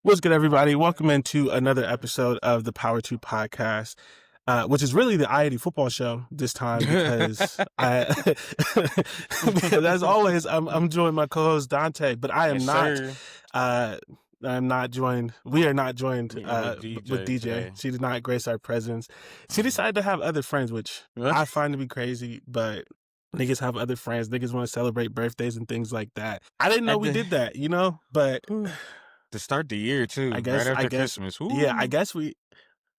What's good, everybody? Welcome into another episode of the Power 2 podcast, which is really the IAD football show this time because because as always, I'm joined by my co-host Dante, but I am Yes, not. sir. I'm not joined. We are not joined with DJ. today. She did not grace our presence. She decided to have other friends, which I find to be crazy, but niggas have other friends. Niggas want to celebrate birthdays and things like that. I didn't know we did that, but To start the year too, I guess, right after Christmas. yeah, I Ooh, guess we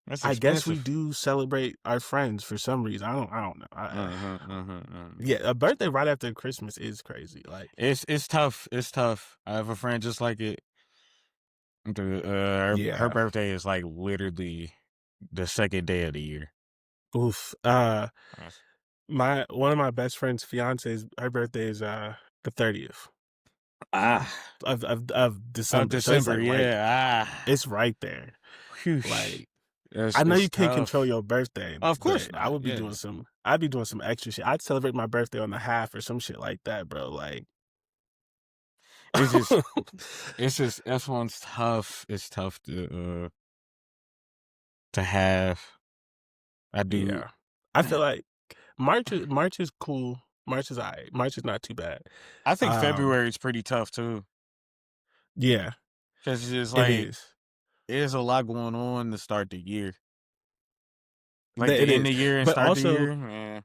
that's we expensive. do celebrate our friends for some reason. I don't know. Yeah, a birthday right after Christmas is crazy. Like, It's tough. It's tough. I have a friend just like it. Her yeah, birthday is like literally the second day of the year. oof. One of my best friend's fiance's, her birthday is the 30th of December. So it's December, like yeah. it's right there. Whew. Like, It's, I know it's you can't tough. control your birthday, Of course but not. I would be yeah. doing some. I'd be doing some extra shit. I'd celebrate my birthday on the half or some shit like that, bro. Like, It's just, it's just F one's tough. It's tough to have. I do. yeah. I feel like March is cool. March is alright. March is not too bad. I think February is pretty tough too, Yeah, because it's just it like is. there's a lot going on to start the year, like It to end is. the year and But start the also, year. Man.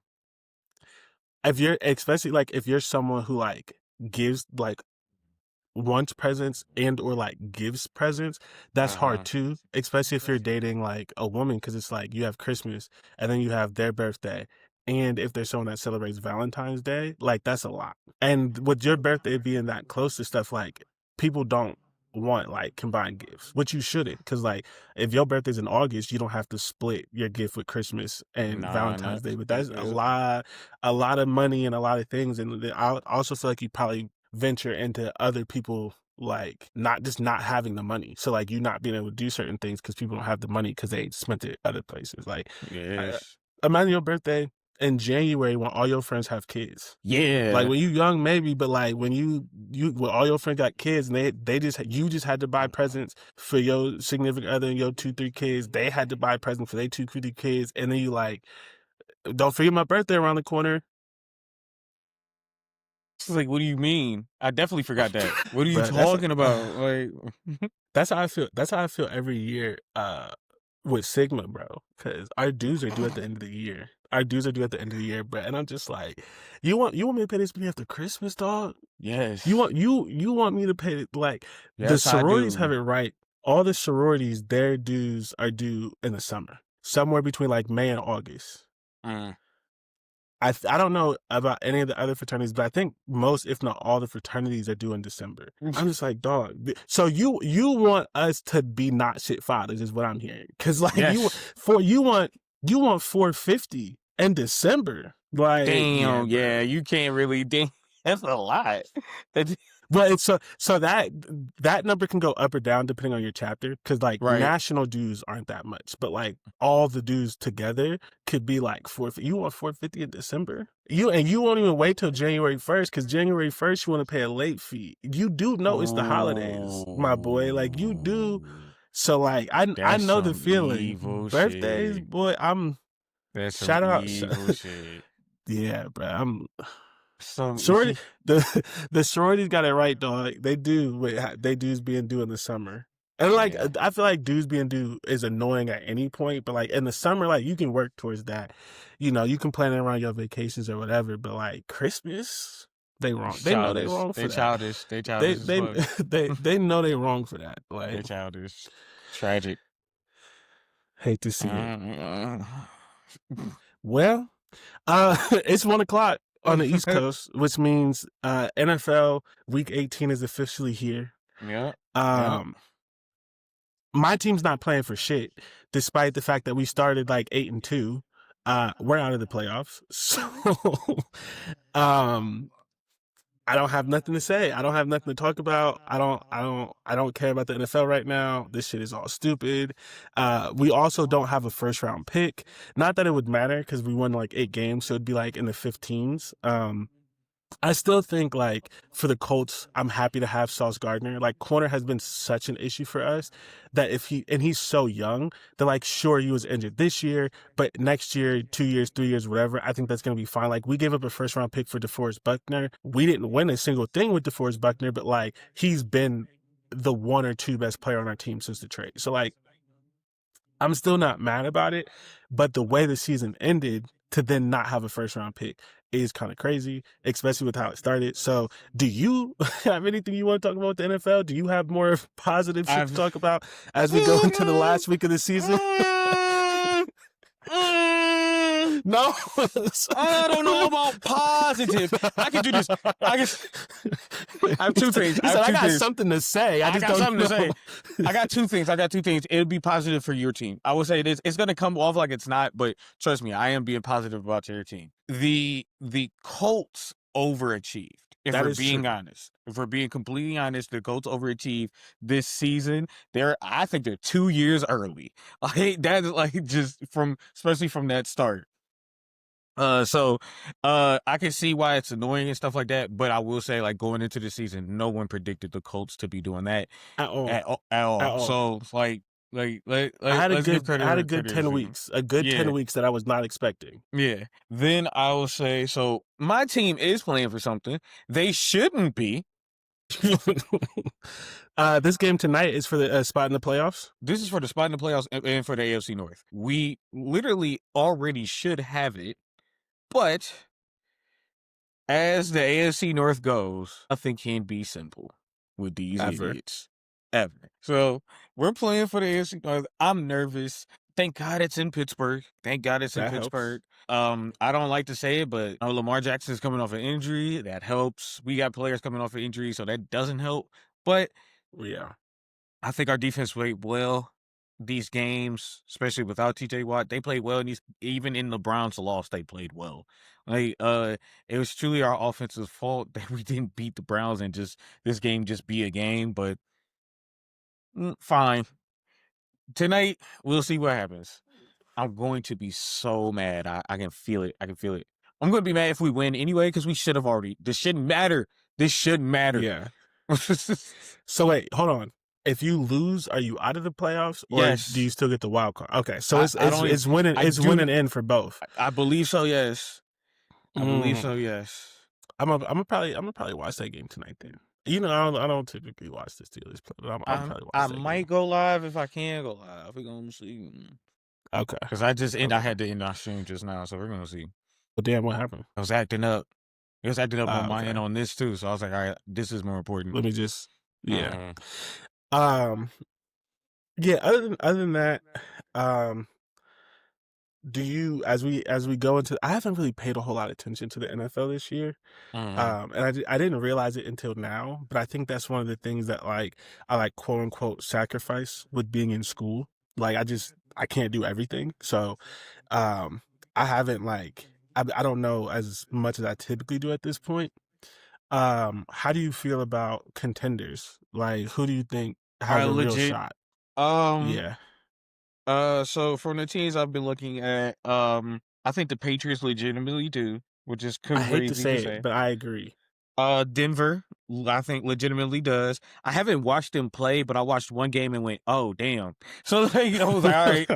if you're especially like if you're someone who like gives like wants presents and or like gives presents, that's hard too. Especially if you're dating like a woman, because it's like you have Christmas and then you have their birthday. And if there's someone that celebrates Valentine's Day, like that's a lot. And with your birthday being that close to stuff, like people don't want like combined gifts, which you shouldn't. Because like if your birthday's in August, you don't have to split your gift with Christmas and Nah, Valentine's Day. But that's a lot of money and a lot of things. And I also feel like you probably venture into other people like not having the money, so like you not being able to do certain things because people don't have the money because they spent it other places. Like, Yes. imagine your birthday in January when all your friends have kids. Yeah. Like when you young maybe, but like when when all your friends got kids and you just had to buy presents for your significant other and your 2-3 kids. They had to buy presents for their 2-3 kids, and then you like, don't forget my birthday around the corner. It's like, what do you mean? I definitely forgot that. What are you Bruh, talking about? Like, that's how I feel. That's how I feel every year with Sigma, bro. Because our dues are due at the end of the year. Bro. And I'm just like, you want me to pay this money after Christmas, dog? yes. You want me to pay like the Yes, I sororities do. have it right. All the sororities, their dues are due in the summer, somewhere between like May and August. I don't know about any of the other fraternities, but I think most, if not all, the fraternities are due in December. I'm just like, dog. So you want us to be not shit fathers is what I'm hearing, because like Yes. you want $450 in December. Like, Damn. yeah, Yeah, you can't really. Damn, that's a lot. But it's so that number can go up or down depending on your chapter, because like Right. national dues aren't that much, but like all the dues together could be like you want $450 in December. You won't even wait till January 1st, because January 1st you want to pay a late fee. You do know it's the holidays, my boy. Like you do. So like I know the feeling. Birthdays, shit. boy. That's Shout some out. evil shit. Yeah, bro. I'm. Some Sorority, the sororities got it right, dog. They do. They dues being due in the summer, and like Yeah. I feel like dues being due is annoying at any point, but like in the summer, like you can work towards that. You know, you can plan it around your vacations or whatever. But like Christmas, they wrong. They know they wrong for They that. childish. They childish. They know they wrong for that. Like, They childish. Tragic. hate to see it. Well, it's 1:00 on the East Coast, which means NFL Week 18 is officially here. Yeah. My team's not playing for shit, despite the fact that we started like 8-2. We're out of the playoffs, so I don't have nothing to say. I don't have nothing to talk about. I don't care about the NFL right now. This shit is all stupid. We also don't have a first round pick. Not that it would matter, because we won like 8 games, so it'd be like in the 15s. I still think like for the Colts, I'm happy to have Sauce Gardner. Like corner has been such an issue for us that if he and he's so young, they're like, sure, he was injured this year, but next year, 2 years, 3 years, whatever, I think that's gonna be fine. Like we gave up a first round pick for DeForest Buckner. We didn't win a single thing with DeForest Buckner, but like he's been the one or two best player on our team since the trade. So like I'm still not mad about it, but the way the season ended to then not have a first round pick is kind of crazy, especially with how it started. So, do you have anything you want to talk about with the NFL? Do you have more positive shit to I've talk about as we go into the last week of the season? Mm, No. I don't know about positive. I can do this. I can. I have two things. He I said, have I two got things. something to say. I I just got don't something to say. know. I got two things. I got two things. It'll be positive for your team. I will say this. It's gonna come off like it's not, but trust me, I am being positive about your team. The Colts overachieved. If That we're is being true. honest, if we're being completely honest, the Colts overachieved this season. I think they're 2 years early. Like that is like just from, especially from that start. So I can see why it's annoying and stuff like that, but I will say, like, going into the season, no one predicted the Colts to be doing that At all. at At all. all. So it's I had a let's give good I credit had a where good credit is 10 due. weeks. A good 10 Yeah, weeks that I was not expecting. yeah. Then I will say, so my team is playing for something. They shouldn't be. This game tonight is for the spot in the playoffs. This is for the spot in the playoffs and for the AFC North. We literally already should have it, but as the AFC North goes, nothing can be simple with these Ever. idiots. Ever. So we're playing for the AFC North. I'm nervous. Thank God it's in Pittsburgh. Thank God it's in That helps. Pittsburgh. I don't like to say it, but Lamar Jackson is coming off an injury. That helps. We got players coming off an injury, so that doesn't help. But Yeah. I think our defense played well these games, especially without TJ Watt. They played well in these, even in the Browns loss, they played well. Like it was truly our offensive fault that we didn't beat the Browns and just this game just be a game, but fine. Tonight, we'll see what happens. I'm going to be so mad. I can feel it. I can feel it. I'm going to be mad if we win anyway because we should have already. This shouldn't matter. This shouldn't matter. Yeah. So wait, hold on. If you lose, are you out of the playoffs or do Yes. you still get the wild card? Okay, so it's I it's don't even, it's winning I it's do. winning in for both. I believe so, yes. I believe Mm. so, yes. I'm gonna probably watch that game tonight then. You know, I don't typically watch the Steelers play, but I'm probably I watch that might game. go live if I can go live. We're gonna see. Okay. Because I Okay. had to end our stream just now, so we're gonna see. Well, damn, what happened? I was acting up. It was acting up on my end Okay. on this too, so I was like, all right, this is more important. Let me just yeah. Uh-uh. Um. Yeah. Other than that, um. Do you as we go into? I haven't really paid a whole lot of attention to the NFL this year. Uh-uh. And I didn't realize it until now, but I think that's one of the things that like I like quote unquote sacrifice with being in school. Like I can't do everything. So um I haven't like I don't know as much as I typically do at this point. How do you feel about contenders? Like who do you think I has a real legit. shot? Um. Yeah. So from the teams I've been looking at, I think the Patriots legitimately do, which is I hate to crazy to say it, say. but I agree. Denver, I think legitimately does. I haven't watched them play, but I watched one game and went, "Oh, damn!" So like, I was like, "All right,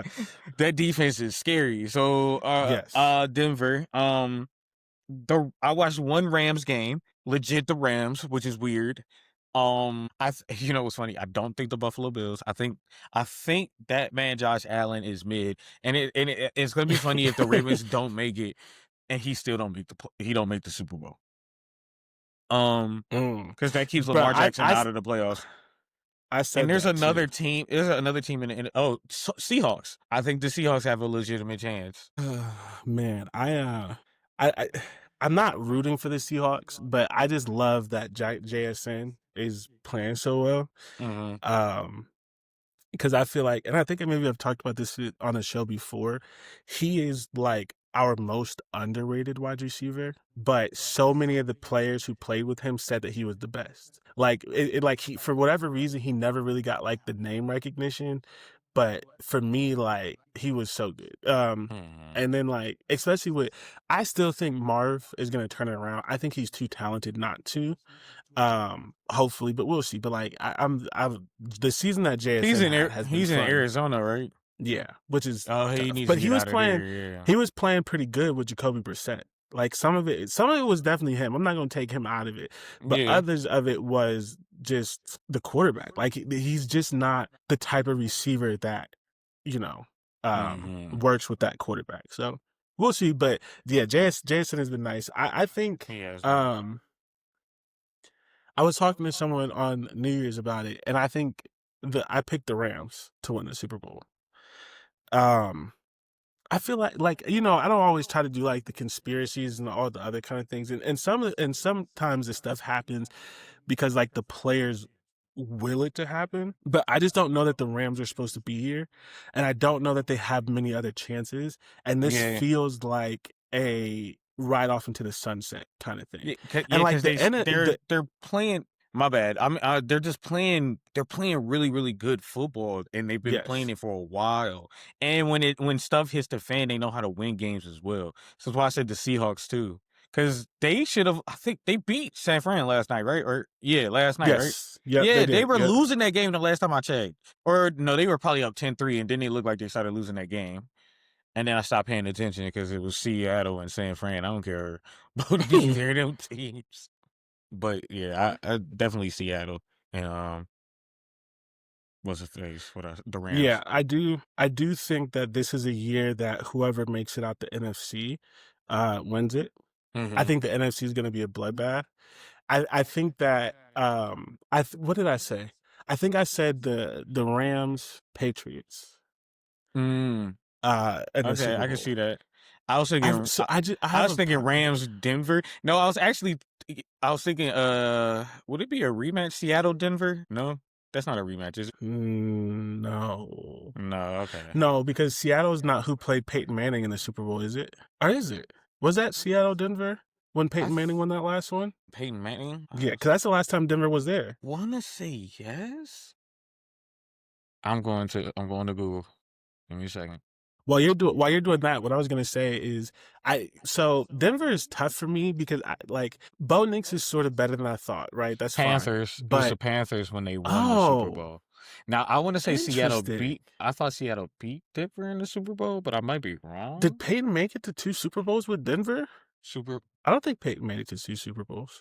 that defense is scary." So, Yes. Denver. I watched one Rams game, legit the Rams, which is weird. You know what's funny? I don't think the Buffalo Bills. I think that man Josh Allen is mid, and it's gonna be funny if the Ravens don't make it and he still don't make he don't make the Super Bowl. Mm. Because that keeps But Lamar Jackson out of the playoffs. I And said that too. There's another team Seahawks. I think the Seahawks have a legitimate chance. Man, I I'm not rooting for the Seahawks, but I just love that JSN is playing so well. Mm-hmm. Um, because I feel like, and I think maybe I've talked about this on the show before. He is like our most underrated wide receiver, but so many of the players who played with him said that he was the best. Like like he for whatever reason he never really got like the name recognition, but for me, like he was so good. Mhm. And then like especially with, I still think Marv is gonna turn it around. I think he's too talented not to. Hopefully, but we'll see. But like I'm the season that JSN had has been He's in fun. Arizona, right? Yeah, which is Oh, he tough. needs But to get out of there. Yeah. he was playing pretty good with Jacoby Brissett. Like some of it was definitely him. I'm not going to take him out of it, but Yeah. others of it was just the quarterback. Like he's just not the type of receiver that, you know, Mhm. works with that quarterback. So we'll see. But yeah, Jason has been nice. I think He has been. um I was talking to someone on New Year's about it, and I think I picked the Rams to win the Super Bowl. Um, I feel like I don't always try to do like the conspiracies and all the other kind of things, and sometimes this stuff happens because like the players will it to happen, but I just don't know that the Rams are supposed to be here, and I don't know that they have many other chances, and this Yeah. feels like a ride off into the sunset kind of thing, Yeah, and like because the end of the they're playing. My bad. I'm. They're just playing. They're playing really really good football, and they've been playing yes. it for a while. And when stuff hits the fan, they know how to win games as well. So that's why I said the Seahawks too, because they should have. I think they beat San Fran last night, right? Or yeah, last night, right? Yes. Yep, they Yeah, they did. were Yep. losing that game the last time I checked. Or no, they were probably up 10-3, and then they looked like they started losing that game. And then I stopped paying attention because it was Seattle and San Fran. I don't care about neither of them teams. But yeah, I definitely Seattle and what's the face? The Yeah, Rams. I do think that this is a year that whoever makes it out the NFC wins it. I Mm-hmm. think the NFC is going to be a bloodbath. I think that what did I say? I think I said the Rams Patriots Mm, in the okay, Super I can Bowl. see that. I was thinking I I have was a thinking Rams Denver. No, I was thinking would it be a rematch Seattle Denver? No, that's not a rematch, is it? no. No, okay. No, because Seattle is not who played Peyton Manning in the Super Bowl, is it? Or is it? Was that Seattle Denver when I Peyton Manning th- won that last one? Peyton Manning. Yeah, because that's the last time Denver was there. Want to say yes. I'm going to Google. Give me a second. While you're doing that, what I was gonna say is so Denver is tough for me because like Bo Nix is sort of better than I thought, right? That's fine. Panthers. It was the But Panthers when they won the Super oh, Bowl. Now I want to say Seattle interesting. beat. I thought Seattle beat Denver in the Super Bowl, but I might be Did wrong. Peyton make it to 2 Super Bowls with Denver? Super. I don't think Peyton made it to 2 Super Bowls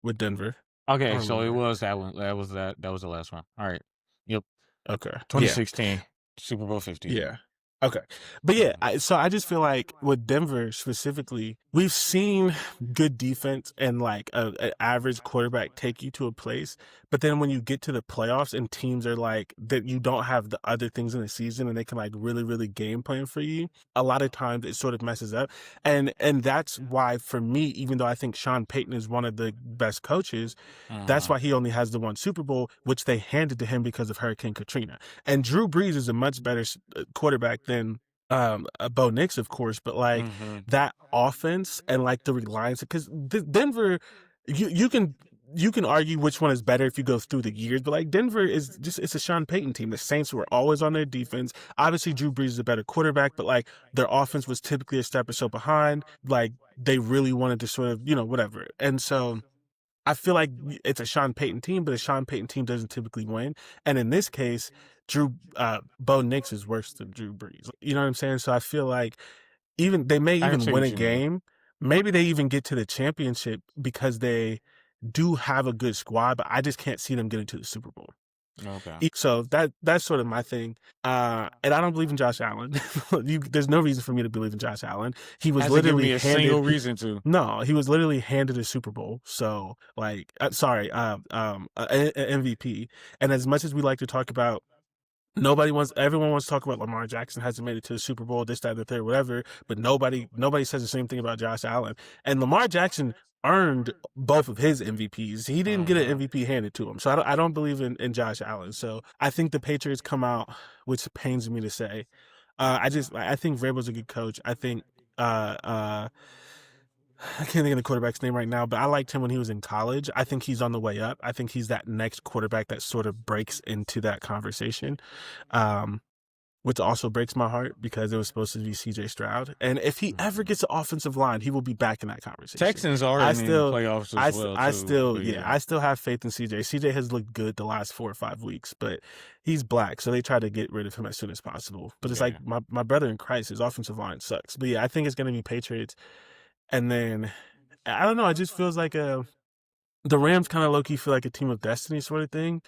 with Denver. I Okay, don't so it remember. was that one. That was the last one. All right. Yep. Okay. Yeah. 2016 Super Bowl 50. Yeah. Okay. But yeah, Mhm. so I just feel like with Denver specifically, we've seen good defense and like an average quarterback take you to a place. But then when you get to the playoffs and teams are like that, you don't have the other things in the season and they can like really, really game plan for you. A lot of times it sort of messes up. And that's why for me, even though I think Sean Payton is one of the best coaches, that's Mhm. why he only has the one Super Bowl, which they handed to him because of Hurricane Katrina. And Drew Brees is a much better quarterback than Bo Nix, of course, but like Mhm. that offense and like the reliance, because Denver, you can argue which one is better if you go through the years, but like Denver is just it's a Sean Payton team. The Saints were always on their defense. Obviously, Drew Brees is a better quarterback, but like their offense was typically a step or so behind. Like they really wanted to sort of whatever, and so I feel like it's a Sean Payton team, but a Sean Payton team doesn't typically win. And in this case, Bo Nix is worse than Drew Brees. You know what I'm saying? So I feel like they may I can even see win what a you mean. game. Maybe they even get to the championship because they do have a good squad, but I just can't see them getting to the Super Bowl. Okay. So that's sort of my thing. And I don't believe in Josh Allen. There's no reason for me to believe in Josh Allen. He was Hasn't given literally me a handed single reason to. no, he was literally handed a Super Bowl. So like, sorry, MVP. And as much as we like to talk about, everyone wants to talk about Lamar Jackson hasn't made it to the Super Bowl, this, that, and the third, whatever. But nobody says the same thing about Josh Allen. And Lamar Jackson earned both of his MVPs. He didn't get an Mhm. MVP handed to him. So I don't believe in Josh Allen. So I think the Patriots come out, which pains me to say. I think Vrabel's a good coach. I think uh, uh, I can't think of the quarterback's name right now, but I liked him when he was in college. I think he's on the way up. I think he's that next quarterback that sort of breaks into that conversation. Um, which also breaks my heart because it was supposed to be CJ Stroud. And if he ever gets an offensive line, he will be back in that conversation. Texans are I in the still, playoffs as well too. But yeah, yeah, I still have faith in CJ. CJ has looked good the last 4 or 5 weeks, but he's black, so they try to get rid of him as soon as possible. But it's like yeah. my brother in Christ, his offensive line sucks. But yeah, I think it's gonna be Patriots, and then I don't know. It just feels like the Rams kind of low key feel like a team of destiny sort of thing.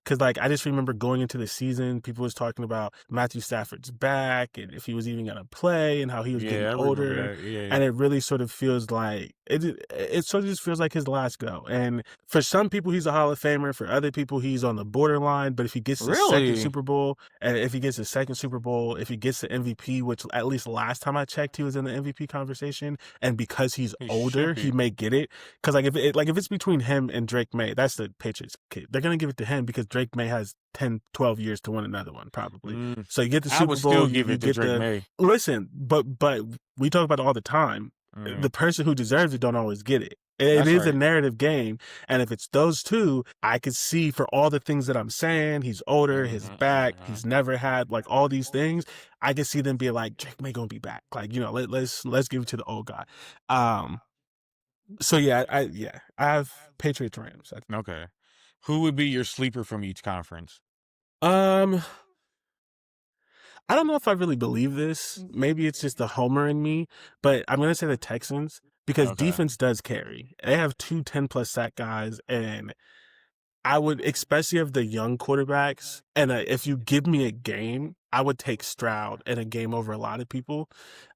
Cause like I just remember going into the season, people was talking about Matthew Stafford's back and if he was even gonna play and how he was getting Yeah, I remember older. that. Yeah. And it really sort of feels like it sort of just feels like his last go. And for some people he's a Hall of Famer, for other people he's on the borderline. But if he gets the second Really? Super Bowl, and if he gets the second Super Bowl, if he gets the MVP, which at least last time I checked he was in the MVP conversation, and because he's He should older, he be. may get it. Because if it's between him and Drake May, that's the Patriots kid. They're gonna give it to him because Drake May has 10, 12 years to win another one probably. Mm, So you get the I Super would still Bowl, give you it to get Drake the May. listen, but we talk about it all the time. Mm, The person who deserves it don't always get it. It that's is a right. narrative game, and if it's those two, I could see for all the things that I'm saying, he's older, his back, Mm-hmm. he's never had like all these things. I could see them being like, Drake May gonna be back, like let's give it to the old guy. Um, so yeah, I have Patriots Rams. Okay. Who would be your sleeper from each conference? Um, I don't know if I really believe this. Maybe it's just the homer in me, but I'm gonna say the Texans because Okay. defense does carry. They have 2 10+ sack guys, and I would, especially of the young quarterbacks, and if you give me a game, I would take Stroud in a game over a lot of people.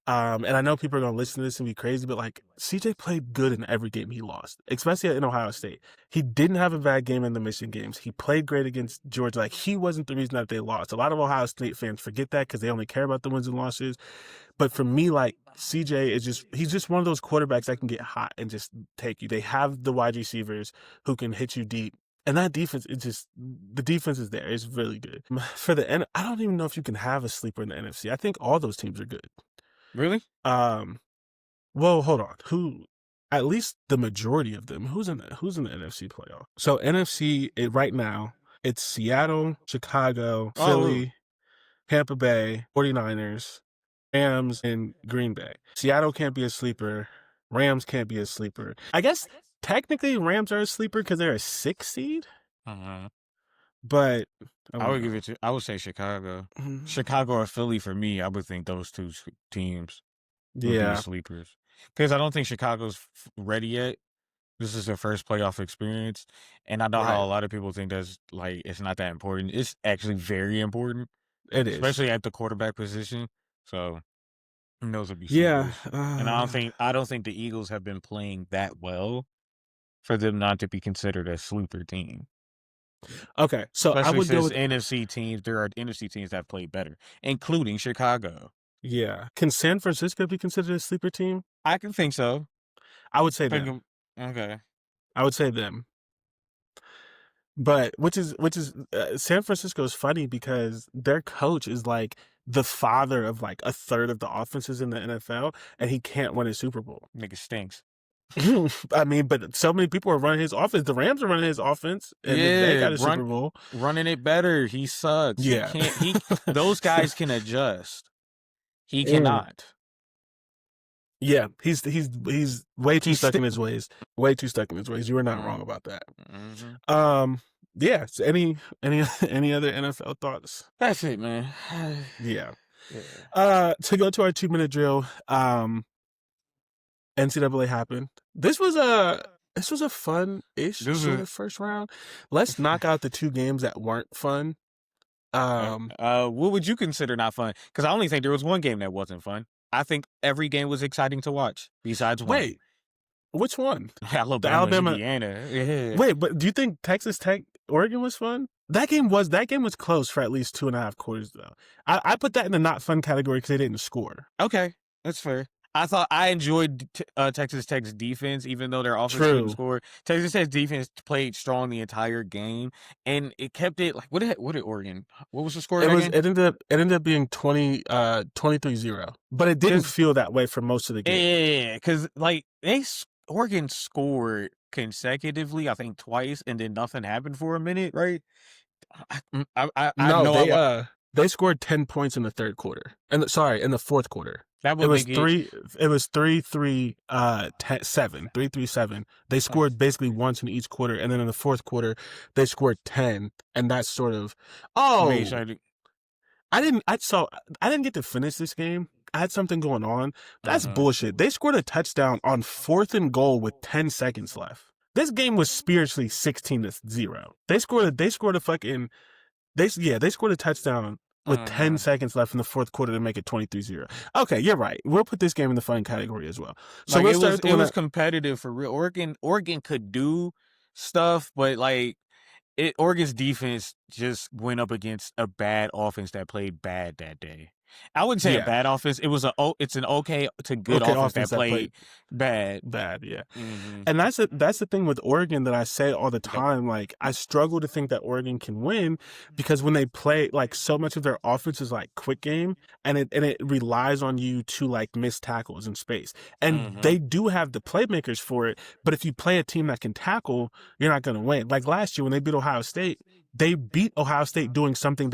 And I know people are gonna listen to this and be crazy, but like CJ played good in every game he lost, especially in Ohio State. He didn't have a bad game in the Michigan games. He played great against Georgia. Like he wasn't the reason that they lost. A lot of Ohio State fans forget that because they only care about the wins and losses. But for me, like CJ is he's just one of those quarterbacks that can get hot and just take you. They have the wide receivers who can hit you deep. And that defense, the defense is there. It's really good. For the end, I don't even know if you can have a sleeper in the NFC. I think all those teams are good. Really? Um, well, hold on. At least the majority of them, who's in the NFC playoff? So NFC right now, it's Seattle, Chicago, Oh, Philly, Tampa Bay, 49ers, Rams, and Green Bay. Seattle can't be a sleeper. Rams can't be a sleeper. I guess technically Rams are a sleeper because they're a 6 seed, uh-huh. but I I don't would give know. it to. I would say Chicago. Mhm. Chicago or Philly for me. I would think those two teams would be the Yeah, sleepers because I don't think Chicago's ready yet. This is their first playoff experience, and I know how right. a lot of people think that's like it's not that important. It's actually very important, It is. especially at the quarterback position. So those would be Yeah. sleepers. And I don't think the Eagles have been playing that well for them not to be considered a sleeper team. Okay. So I Especially would go since with NFC teams, there are NFC teams that have played better, including Chicago. yeah. Can San Francisco be considered a sleeper team? I can think so. I would say Think them. okay. I would say them. But which is San Francisco is funny because their coach is like the father of like a third of the offenses in the NFL, and he can't win a Super Bowl. Nigga stinks. I mean, but so many people are running his offense. The Rams are running his offense, and they Yeah, got a Super Bowl. running it better. He sucks. He Yeah. can't. He those guys can adjust. He Mm. cannot. Yeah, he's way too He's stuck in sti- his ways. Way too stuck in his ways. You were not wrong mm, about that. hmm Um, yeah. So any any other NFL thoughts? That's it, man. Yeah. Yeah. To go to our 2 minute drill. NCAA happened. This was a fun-ish This sort is of first round. Let's knock out the 2 games that weren't fun. Um, what would you consider not fun? Because I only think there was one game that wasn't fun. I think every game was exciting to watch, besides one. wait, which one? The Alabama, Alabama. Indiana. Yeah. Wait, but do you think Texas Tech Oregon was fun? That game was close for at least 2.5 quarters though. I put that in the not fun category because they didn't score. Okay, that's fair. I thought I enjoyed Texas Tech's defense, even though their offense couldn't True. score. Texas Tech's defense played strong the entire game, and it kept it like what did Oregon? What was the score of that game? It ended up being 23-0. But it didn't Because feel that way for most of the game. yeah, because like Oregon scored consecutively, I think twice, and then nothing happened for a minute, right? I No, know they scored 10 points in the third quarter. And sorry, in the fourth quarter. that It would was make it. it was 3-3 7. 3-3-7. They scored basically once in each quarter, and then in the fourth quarter they scored 10, and that's sort of Made oh, sure I didn't get to finish this game. I had something going on. That's uh-huh. bullshit. They scored a touchdown on 4th and goal with 10 seconds left. This game was spiritually 16-0. They scored a fucking they scored a touchdown with 10 seconds left in the fourth quarter to make it 23-0. Okay, you're right. We'll put this game in the fun category as well. So Like we'll start with the it one was that competitive for real. Oregon could do stuff, but like Oregon's defense just went up against a bad offense that played bad that day. I wouldn't say a yeah. bad offense. It's an okay to good Okay, offense offense that that played played bad. bad, yeah. Mm-hmm. And that's the thing with Oregon that I say all the Yep. time. Like, I struggle to think that Oregon can win because when they play, like, so much of their offense is like quick game, and it relies on you to like miss tackles in space. And Mm-hmm. they do have the playmakers for it, but if you play a team that can tackle, you're not going to win. Like last year when they beat Ohio State, they beat Ohio State doing something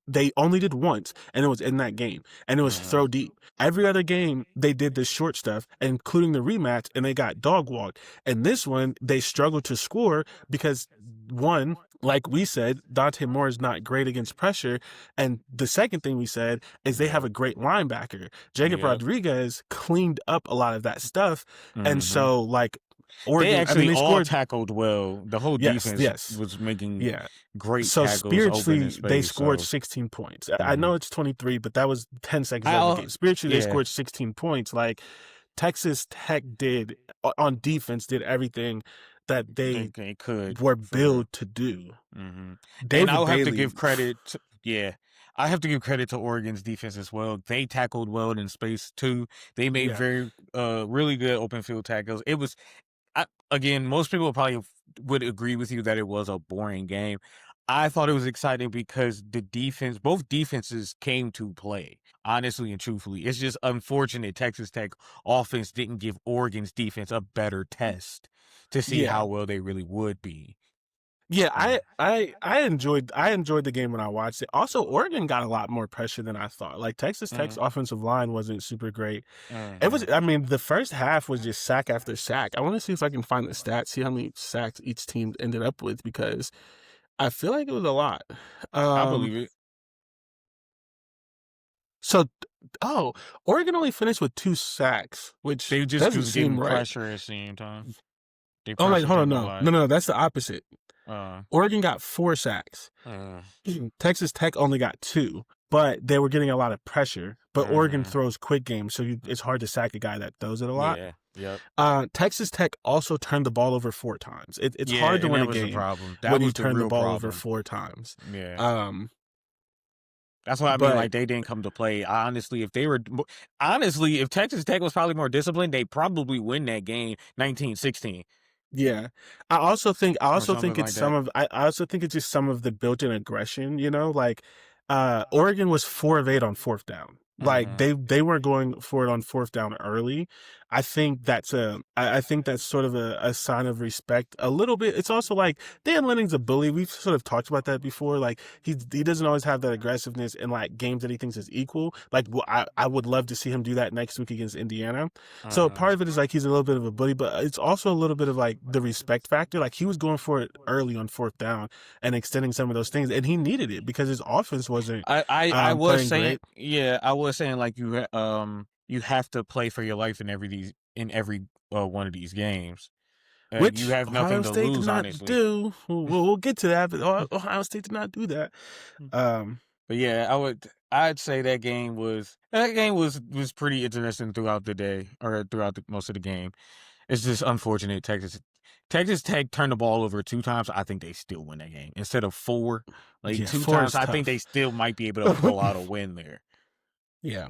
they only did once, and it was in that game, and it was Mm-hmm. throw deep. Every other game, they did this short stuff, including the rematch, and they got dog walked. And this one, they struggled to score because, one, like we said, Dante Moore is not great against pressure. And the second thing we said is they have a great linebacker. Jacob Yep. Rodriguez cleaned up a lot of that stuff. And Mm-hmm. so, like, They Oregon, I mean, actually they all scored. tackled well. The whole Yes, defense yes. was making Yeah. great So tackles open in spiritually, they space. scored So 16 points. I know it's 23, but that was 10 seconds left in the game. Spiritually, they yeah. scored 16 points. Like, Texas Tech did on defense, did everything that they They could were for real. built to do. Mm-hmm. And David I'll have to Bailey, give credit. I have to give credit to Oregon's defense as well. They tackled well in space too. They made yeah, very really good open field tackles. It was again, most people probably would agree with you that it was a boring game. I thought it was exciting because both defenses came to play, honestly and truthfully. It's just unfortunate Texas Tech offense didn't give Oregon's defense a better test to see yeah, how well they really would be. yeah. Uh, I enjoyed the game when I watched it. Also, Oregon got a lot more pressure than I thought. Like Texas Tech's mm, offensive line wasn't super great. It was. mhm. I mean, the first half was just sack after sack. I want to see if I can find the stats, see how many sacks each team ended up with, because I feel like it was a lot. I Um, believe it. so, oh, Oregon only finished with 2 sacks, which They just doesn't was getting seem right. pressure at the same time. They Oh, like, pressured hold on, them a no, lot. no, no, that's the opposite. Uh, Oregon got 4 sacks. uh, Texas Tech only got 2, but they were getting a lot of pressure. But Oregon mhm. throws quick game, so it's hard to sack a guy that throws it a lot. Yeah. Yep. Texas Tech also turned the ball over 4 times. It's Yeah, hard to and win that a was the game problem. That when you was the turn the real ball over problem. 4 times. Yeah. Um, That's what I mean. but Like they didn't come to play. Honestly, if Texas Tech was probably more disciplined, they probably win that game 19-16 yeah, I also think or something like that. I also think it's just some of the built-in aggression. Like Oregon was 4 of 8 on 4th down. Like Mm-hmm. they weren't going for it on 4th down early. I think that's sort of a sign of respect a little bit. It's also like Dan Lenning's a bully. We've sort of talked about that before. Like he doesn't always have that aggressiveness in like games that he thinks is equal. Like I would love to see him do that next week against Indiana. So Mm-hmm. part of it is like he's a little bit of a bully, but it's also a little bit of like the respect factor. Like he was going for it early on 4th down and extending some of those things, and he needed it because his offense wasn't I was playing saying, great. yeah, I was saying like you have to play for your life in every one of these games. You Which have Ohio nothing to State did lose, not honestly. do. We'll get to that, but Ohio State did not do that. Um, But yeah, I'd say that game was pretty interesting throughout the day or throughout most of the game. It's just unfortunate Texas Tech turned the ball over 2 times. I think they still win that game instead of 4. Like yeah, 2 4 times, is I think they tough. still might be able to pull out a win there. Yeah.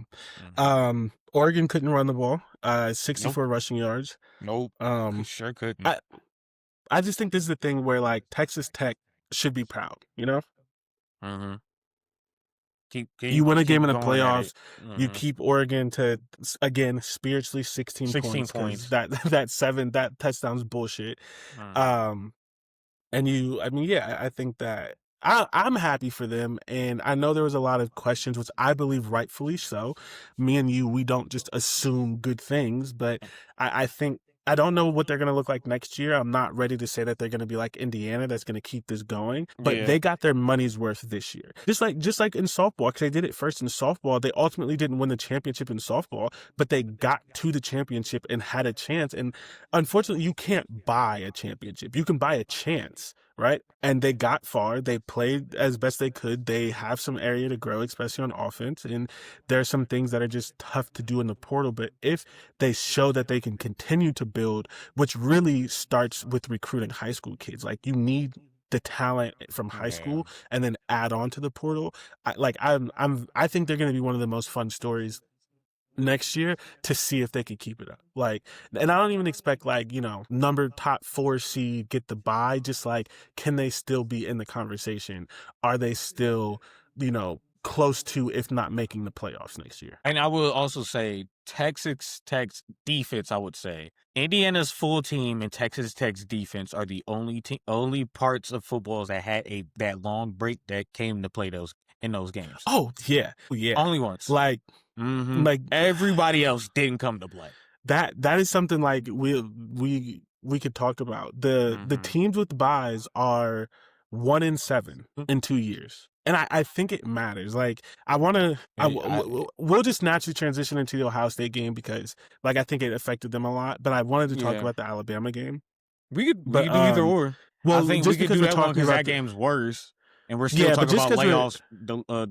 Mhm. Oregon couldn't run the ball. Nope. 64 rushing yards. Nope. Um, Sure couldn't. I I just think this is the thing where like Texas Tech should be proud. You know, Mhm. you win a game Keep in the going at playoffs, it. you Mhm. keep Oregon to again spiritually 16 16 points because points. that touchdown's bullshit. Mhm. Um, And I mean, yeah, I think that I'm happy for them. And I know there was a lot of questions, which I believe rightfully so. Me and you, we don't just assume good things, but I think I don't know what they're going to look like next year. I'm not ready to say that they're going to be like Indiana that's going to keep this going, but Yeah. they got their money's worth this year. Just like in softball, because they did it first in softball. They ultimately didn't win the championship in softball, but they got to the championship and had a chance. And unfortunately, you can't buy a championship. You can buy a chance, right? And they got far. They played as best they could. They have some area to grow, especially on offense. And there are some things that are just tough to do in the portal. But if they show that they can continue to build, which really starts with recruiting high school kids, like you need the talent from high Yeah. school and then add on to the portal. I think they're going to be one of the most fun stories next year to see if they can keep it up. Like, and I don't even expect like, number top 4 seed get the bye. Just like, can they still be in the conversation? Are they still, close to, if not making the playoffs next year? And I will also say Texas Tech's defense, I would say. Indiana's full team and Texas Tech's defense are the only parts of footballs that had that long break that came to play those in those games. Oh yeah. Yeah. Only once. Like, Mhm. like Everybody else didn't come to play. that is something like we could talk about. The Mhm. teams with buys are 1-7 in 2 years. And I think it matters. Like I want to, we'll just naturally transition into the Ohio State game because, like, I think it affected them a lot. But I wanted to talk Yeah. about the Alabama game. We But could do either or. I well, think we just could because do we're that one talking because about that the game's worse, and we're still yeah, but talking just about because we're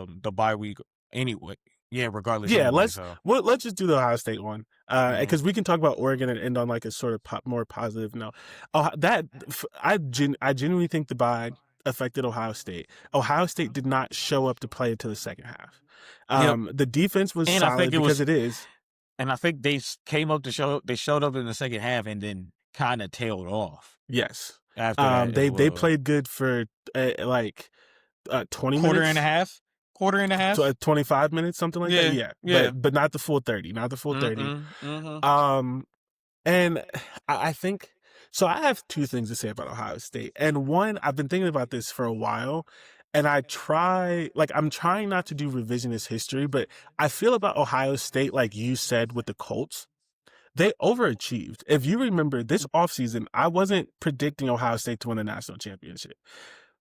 layoffs the bye week anyway. Yeah, regardless yeah, anyway. So let's just do the Ohio State one, mhm. because we can talk about Oregon and end on like a sort of more positive note. I genuinely think the bye affected Ohio State. Ohio State did not show up to play until the second half. Yep. The defense was And I think solid it because was, it is. and I think came up to show. They showed up in the second half and then kind of tailed off Yes. after that as They well. played good for like 20 Quarter and a minutes, half. Quarter and a half. 25 minutes, something like that. Yeah. Yeah, Yeah. but not the full 30, not the full 30. Mm-mm. Mm-hmm. Um, And I think so. I have two things to say about Ohio State. And one, I've been thinking about this for a while. And I'm trying not to do revisionist history, but I feel about Ohio State, like you said with the Colts, they overachieved. If you remember this offseason, I wasn't predicting Ohio State to win the national championship.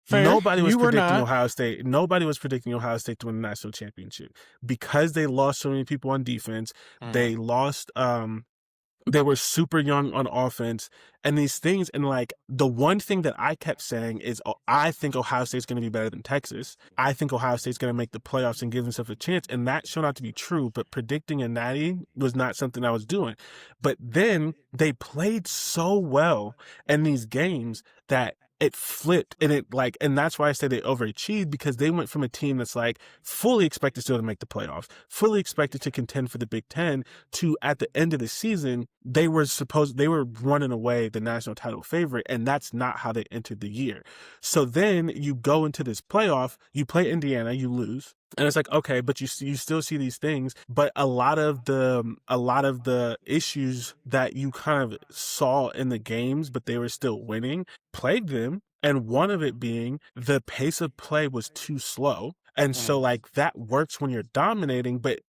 Fair. You were not. Nobody was predicting Ohio State to win the national championship because they lost so many people on defense. Mm-hmm. They lost, they were super young on offense and these things. And like the one thing that I kept saying is, oh, I think Ohio State's going to be better than Texas. I think Ohio State's going to make the playoffs and give themselves a chance. And that showed out to be true. But predicting a natty was not something I was doing. But then they played so well in these games that it flipped and that's why I say they overachieved because they went from a team that's like fully expected still to make the playoffs, fully expected to contend for the Big Ten to at the end of the season, they were running away the national title favorite. And that's not how they entered the year. So then you go into this playoff, you play Indiana, you lose. And it's like, okay, but you still see these things, but a lot of the issues that you kind of saw in the games, but they were still winning, plagued them. And one of it being the pace of play was too slow. And so like that works when you're dominating, but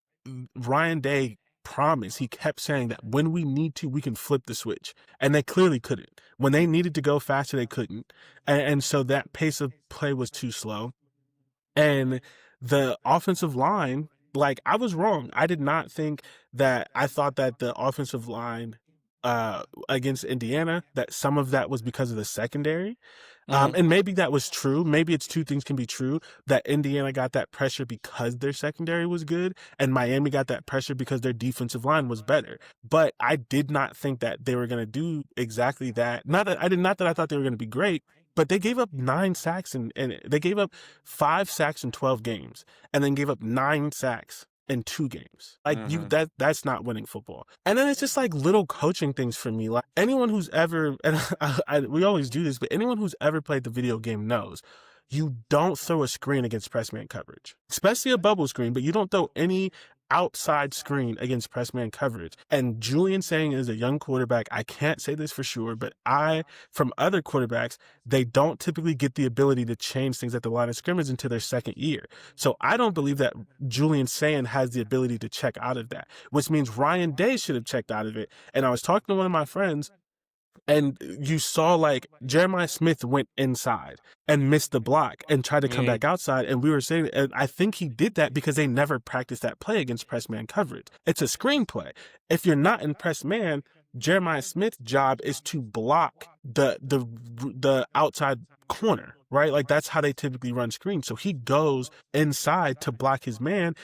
Ryan Day promised, he kept saying that when we need to, we can flip the switch. And they clearly couldn't. When they needed to go faster, they couldn't. And so that pace of play was too slow. And the offensive line, like I was wrong. I did not think that I thought that the offensive line against Indiana, that some of that was because of the secondary. Mm-hmm. And maybe that was true. Maybe it's two things can be true. That Indiana got that pressure because their secondary was good, and Miami got that pressure because their defensive line was better. But I did not think that they were going to do exactly that. Not that I thought they were going to be great, but they gave up 9 sacks and they gave up 5 sacks in 12 games, and then gave up 9 sacks in 2 games. Like Mm-hmm. that's not winning football. And then it's just like little coaching things for me. Like anyone who's ever, and we always do this, but anyone who's ever played the video game knows you don't throw a screen against press man coverage, especially a bubble screen, but you don't throw any outside screen against press man coverage. And Julian saying is a young quarterback. I can't say this for sure, but from other quarterbacks, they don't typically get the ability to change things at the line of scrimmage until their second year. So I don't believe that Julian Sand has the ability to check out of that, which means Ryan Day should have checked out of it. And I was talking to one of my friends, and you saw like Jeremiah Smith went inside and missed the block and tried to come Yeah. back outside. And we were saying, and I think he did that because they never practiced that play against press man coverage. It's a screen play. If you're not in press man, Jeremiah Smith's job is to block the outside corner, right? Like that's how they typically run screens. So he goes inside to block his man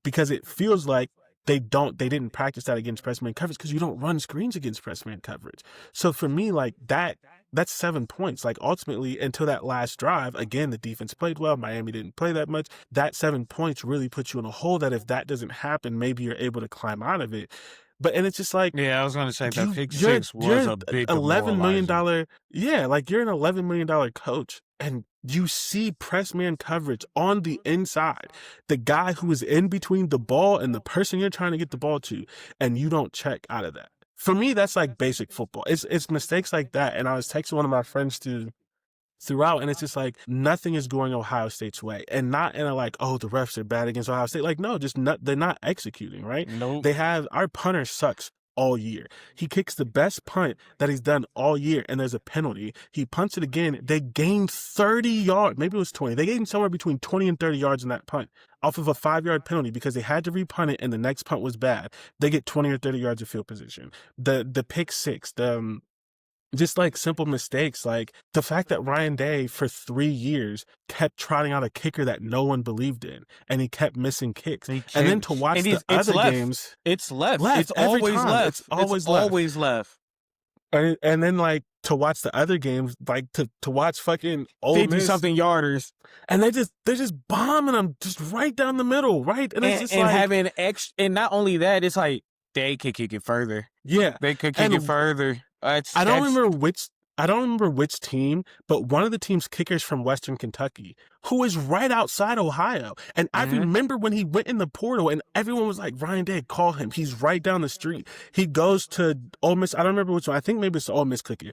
because it feels like they didn't practice that against press man coverage because you don't run screens against press man coverage. So for me, like that's 7 points. Like ultimately, until that last drive, again, the defense played well. Miami didn't play that much. That 7 points really puts you in a hole that if that doesn't happen, maybe you're able to climb out of it. And it's just like, Yeah, I was gonna say that pick you're six was a big $11 million, demoralizer. like you're an $11 million coach, and you see press man coverage on the inside, the guy who is in between the ball and the person you're trying to get the ball to, and you don't check out of that. For me, that's like basic football. It's mistakes like that. And I was texting one of my friends throughout, and it's just like nothing is going Ohio State's way, and not in a like, oh, the refs are bad against Ohio State. Like, no, they're not executing, right? Nope. Our punter sucks all year. He kicks the best punt that he's done all year, and there's a penalty. He punts it again. They gained 30 yards. Maybe it was 20. They gained somewhere between 20 and 30 yards in that punt off of a 5-yard penalty because they had to repunt it, and the next punt was bad. They get 20 or 30 yards of field position. The pick six, just like simple mistakes, like the fact that Ryan Day for 3 years kept trotting out a kicker that no one believed in, and he kept missing kicks. And then to watch the other games, it's left. It's always left. It's always left. And then like to watch the other games, like to watch fucking Ole Miss, 50-something yarders, and they're just bombing them just right down the middle, right? And it's just like having and not only that, it's like they could kick it further. Yeah, they could kick it further. I don't remember which team, but one of the team's kickers from Western Kentucky, who is right outside Ohio. And I remember when he went in the portal and everyone was like, Ryan Day, call him. He's right down the street. He goes to Ole Miss. I don't remember which one. I think maybe it's the Ole Miss kicker.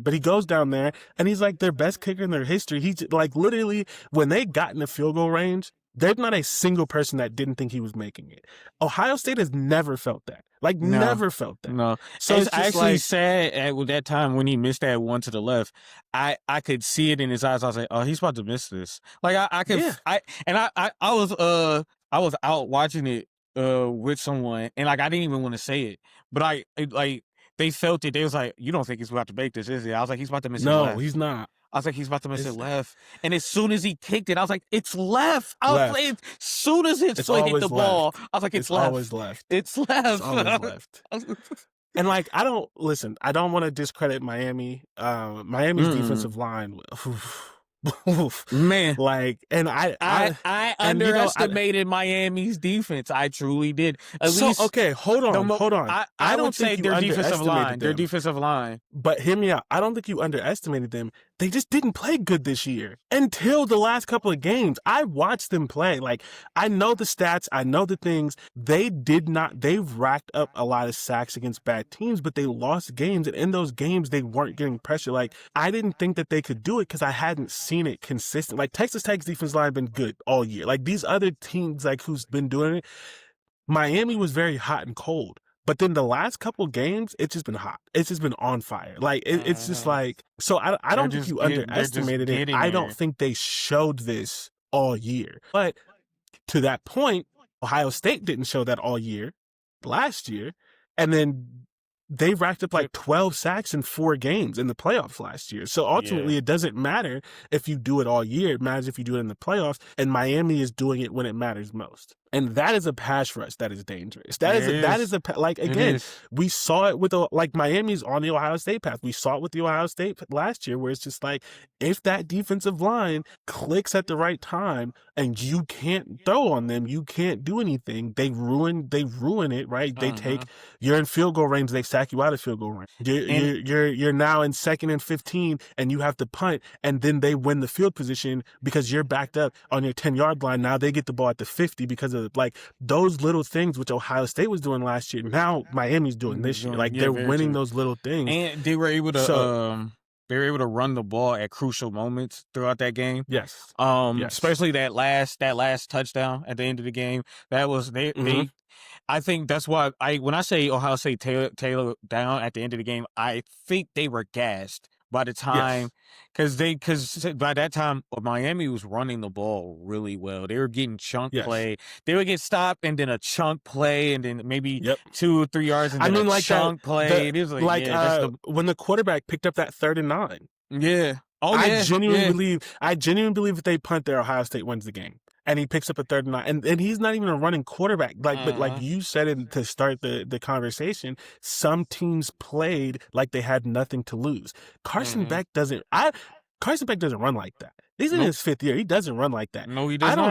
But he goes down there and he's like their best kicker in their history. He's like literally when they got in the field goal range, there's not a single person that didn't think he was making it. Ohio State has never felt that. Like, never felt that. No. So it's actually sad at that time when he missed that one to the left. I could see it in his eyes. I was like, oh, he's about to miss this. Like, I was out watching it with someone, and like I didn't even want to say it, but they felt it. They was like, you don't think he's about to make this, is he? I was like, he's about to miss it. No, he's not. I was like, he's about to miss it left. And as soon as he kicked it, I was like, it's left. I was like, as soon as his foot hit the ball, I was like, it's left. Always left. It's left. It's always left. And like, I don't want to discredit Miami. Miami's defensive line. Man, like, and I underestimated Miami's defense. I truly did. Okay, hold on. I don't think their defensive line. But hear me out. I don't think you underestimated them. They just didn't play good this year until the last couple of games. I watched them play. Like, I know the stats. I know the things. They've racked up a lot of sacks against bad teams, but they lost games. And in those games, they weren't getting pressure. Like, I didn't think that they could do it because I hadn't seen it consistent. Like, Texas Tech's defense line been good all year. Like, these other teams, like, who's been doing it, Miami was very hot and cold. But then the last couple games, it's just been hot. It's just been on fire. Like, it's just like, so I don't think you underestimated it. I don't think they showed this all year. But to that point, Ohio State didn't show that all year last year. And then they racked up like 12 sacks in 4 games in the playoffs last year. So ultimately, it doesn't matter if you do it all year. It matters if you do it in the playoffs. And Miami is doing it when it matters most. And that is a pass rush that is dangerous. It That is is. a like It again, is. we saw it with like Miami's on the Ohio State path. We saw it with the Ohio State last year, where it's just like if that defensive line clicks at the right time and you can't throw on them, you can't do anything. They ruin it, right? They take you're in field goal range, they sack you out of field goal range. And You're now in 2nd and 15, and you have to punt, and then they win the field position because you're backed up on your 10-yard line. Now they get the ball at the 50 because of like those little things which Ohio State was doing last year. Now Miami's doing this year. Like they're very winning true. those little things. And they were able to So run the ball at crucial moments throughout that game. yes. Especially that last touchdown at the end of the game. That was they I think that's why when I say Ohio State Taylor down at the end of the game, I think they were gassed by the time because by that time Miami was running the ball really well. They were getting chunk play. They would get stopped and then a chunk play and then maybe 2 or 3 yards and then a chunk play. It was when the quarterback picked up that 3rd and 9. Yeah. I genuinely believe if they punt there, Ohio State wins the game. And he picks up a 3rd and 9. And he's not even a running quarterback. But like you said it to start the conversation, some teams played like they had nothing to lose. Carson Beck doesn't run like that. He's in his 5th year. He doesn't run like that. No, he doesn't. I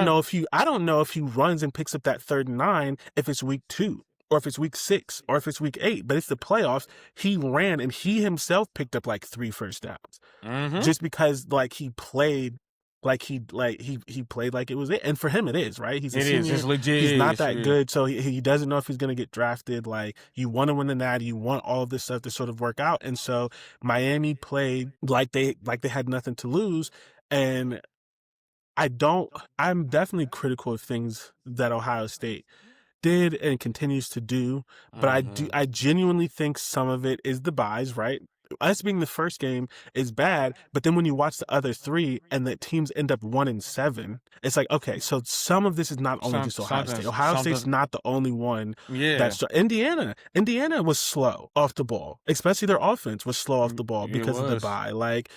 don't know if he runs and picks up that 3rd and 9 if it's week 2. Or if it's week 6, or if it's week 8, but it's the playoffs. He ran and he himself picked up like 3 first downs, just because like he played, like he played like it was it, and for him it is, right. He's a senior. It's legit. He's not that good, so he doesn't know if he's gonna get drafted. Like you want to win the Natty, you want all of this stuff to sort of work out, and so Miami played like they had nothing to lose, and I'm definitely critical of things that Ohio State did and continues to do, but I genuinely think some of it is the buys, right? Us being the first game is bad, but then when you watch the other 3 and the teams end up 1-7, it's like, okay, so some of this is not only just Ohio State. Ohio State's not the only one. That's Indiana was slow off the ball, especially their offense was slow off the ball because of the bye. Like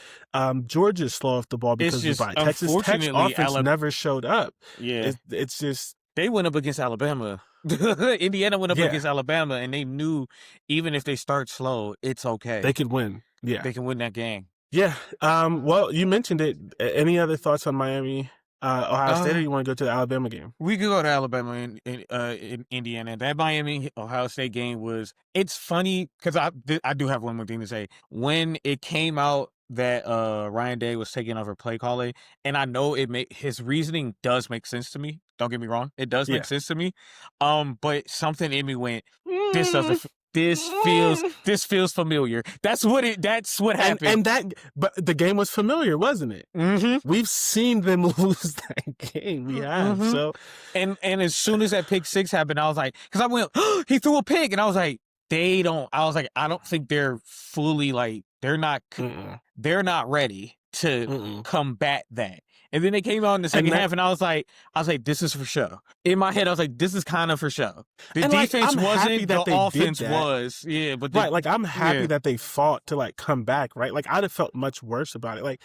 Georgia's slow off the ball because of the bye. Texas Tech's offense never showed up. It's just they went up against Alabama. Indiana went up against Alabama, and they knew even if they start slow, it's okay. They could win. Yeah, they can win that game. Yeah. Well, you mentioned it. Any other thoughts on Miami, Ohio State, or you want to go to the Alabama game? We could go to Alabama and in Indiana. That Miami Ohio State game it's funny because I do have one more thing to say. When it came out that Ryan Day was taking over play calling, and I know his reasoning does make sense to me. Don't get me wrong, it does make sense to me. But something in me went, this feels familiar. That's what happened. But the game was familiar, wasn't it? We've seen them lose that game. We have. So and as soon as that pick 6 happened, I was like, because I went, he threw a pick, and I was like, I don't think they're fully like they're not ready to combat that. And then they came out in the second half, and I was like, this is for show. In my head, I was like, this is kind of for show. The defense wasn't, the offense was. Yeah, but like I'm happy that they fought to like come back, right? Like I'd have felt much worse about it. Like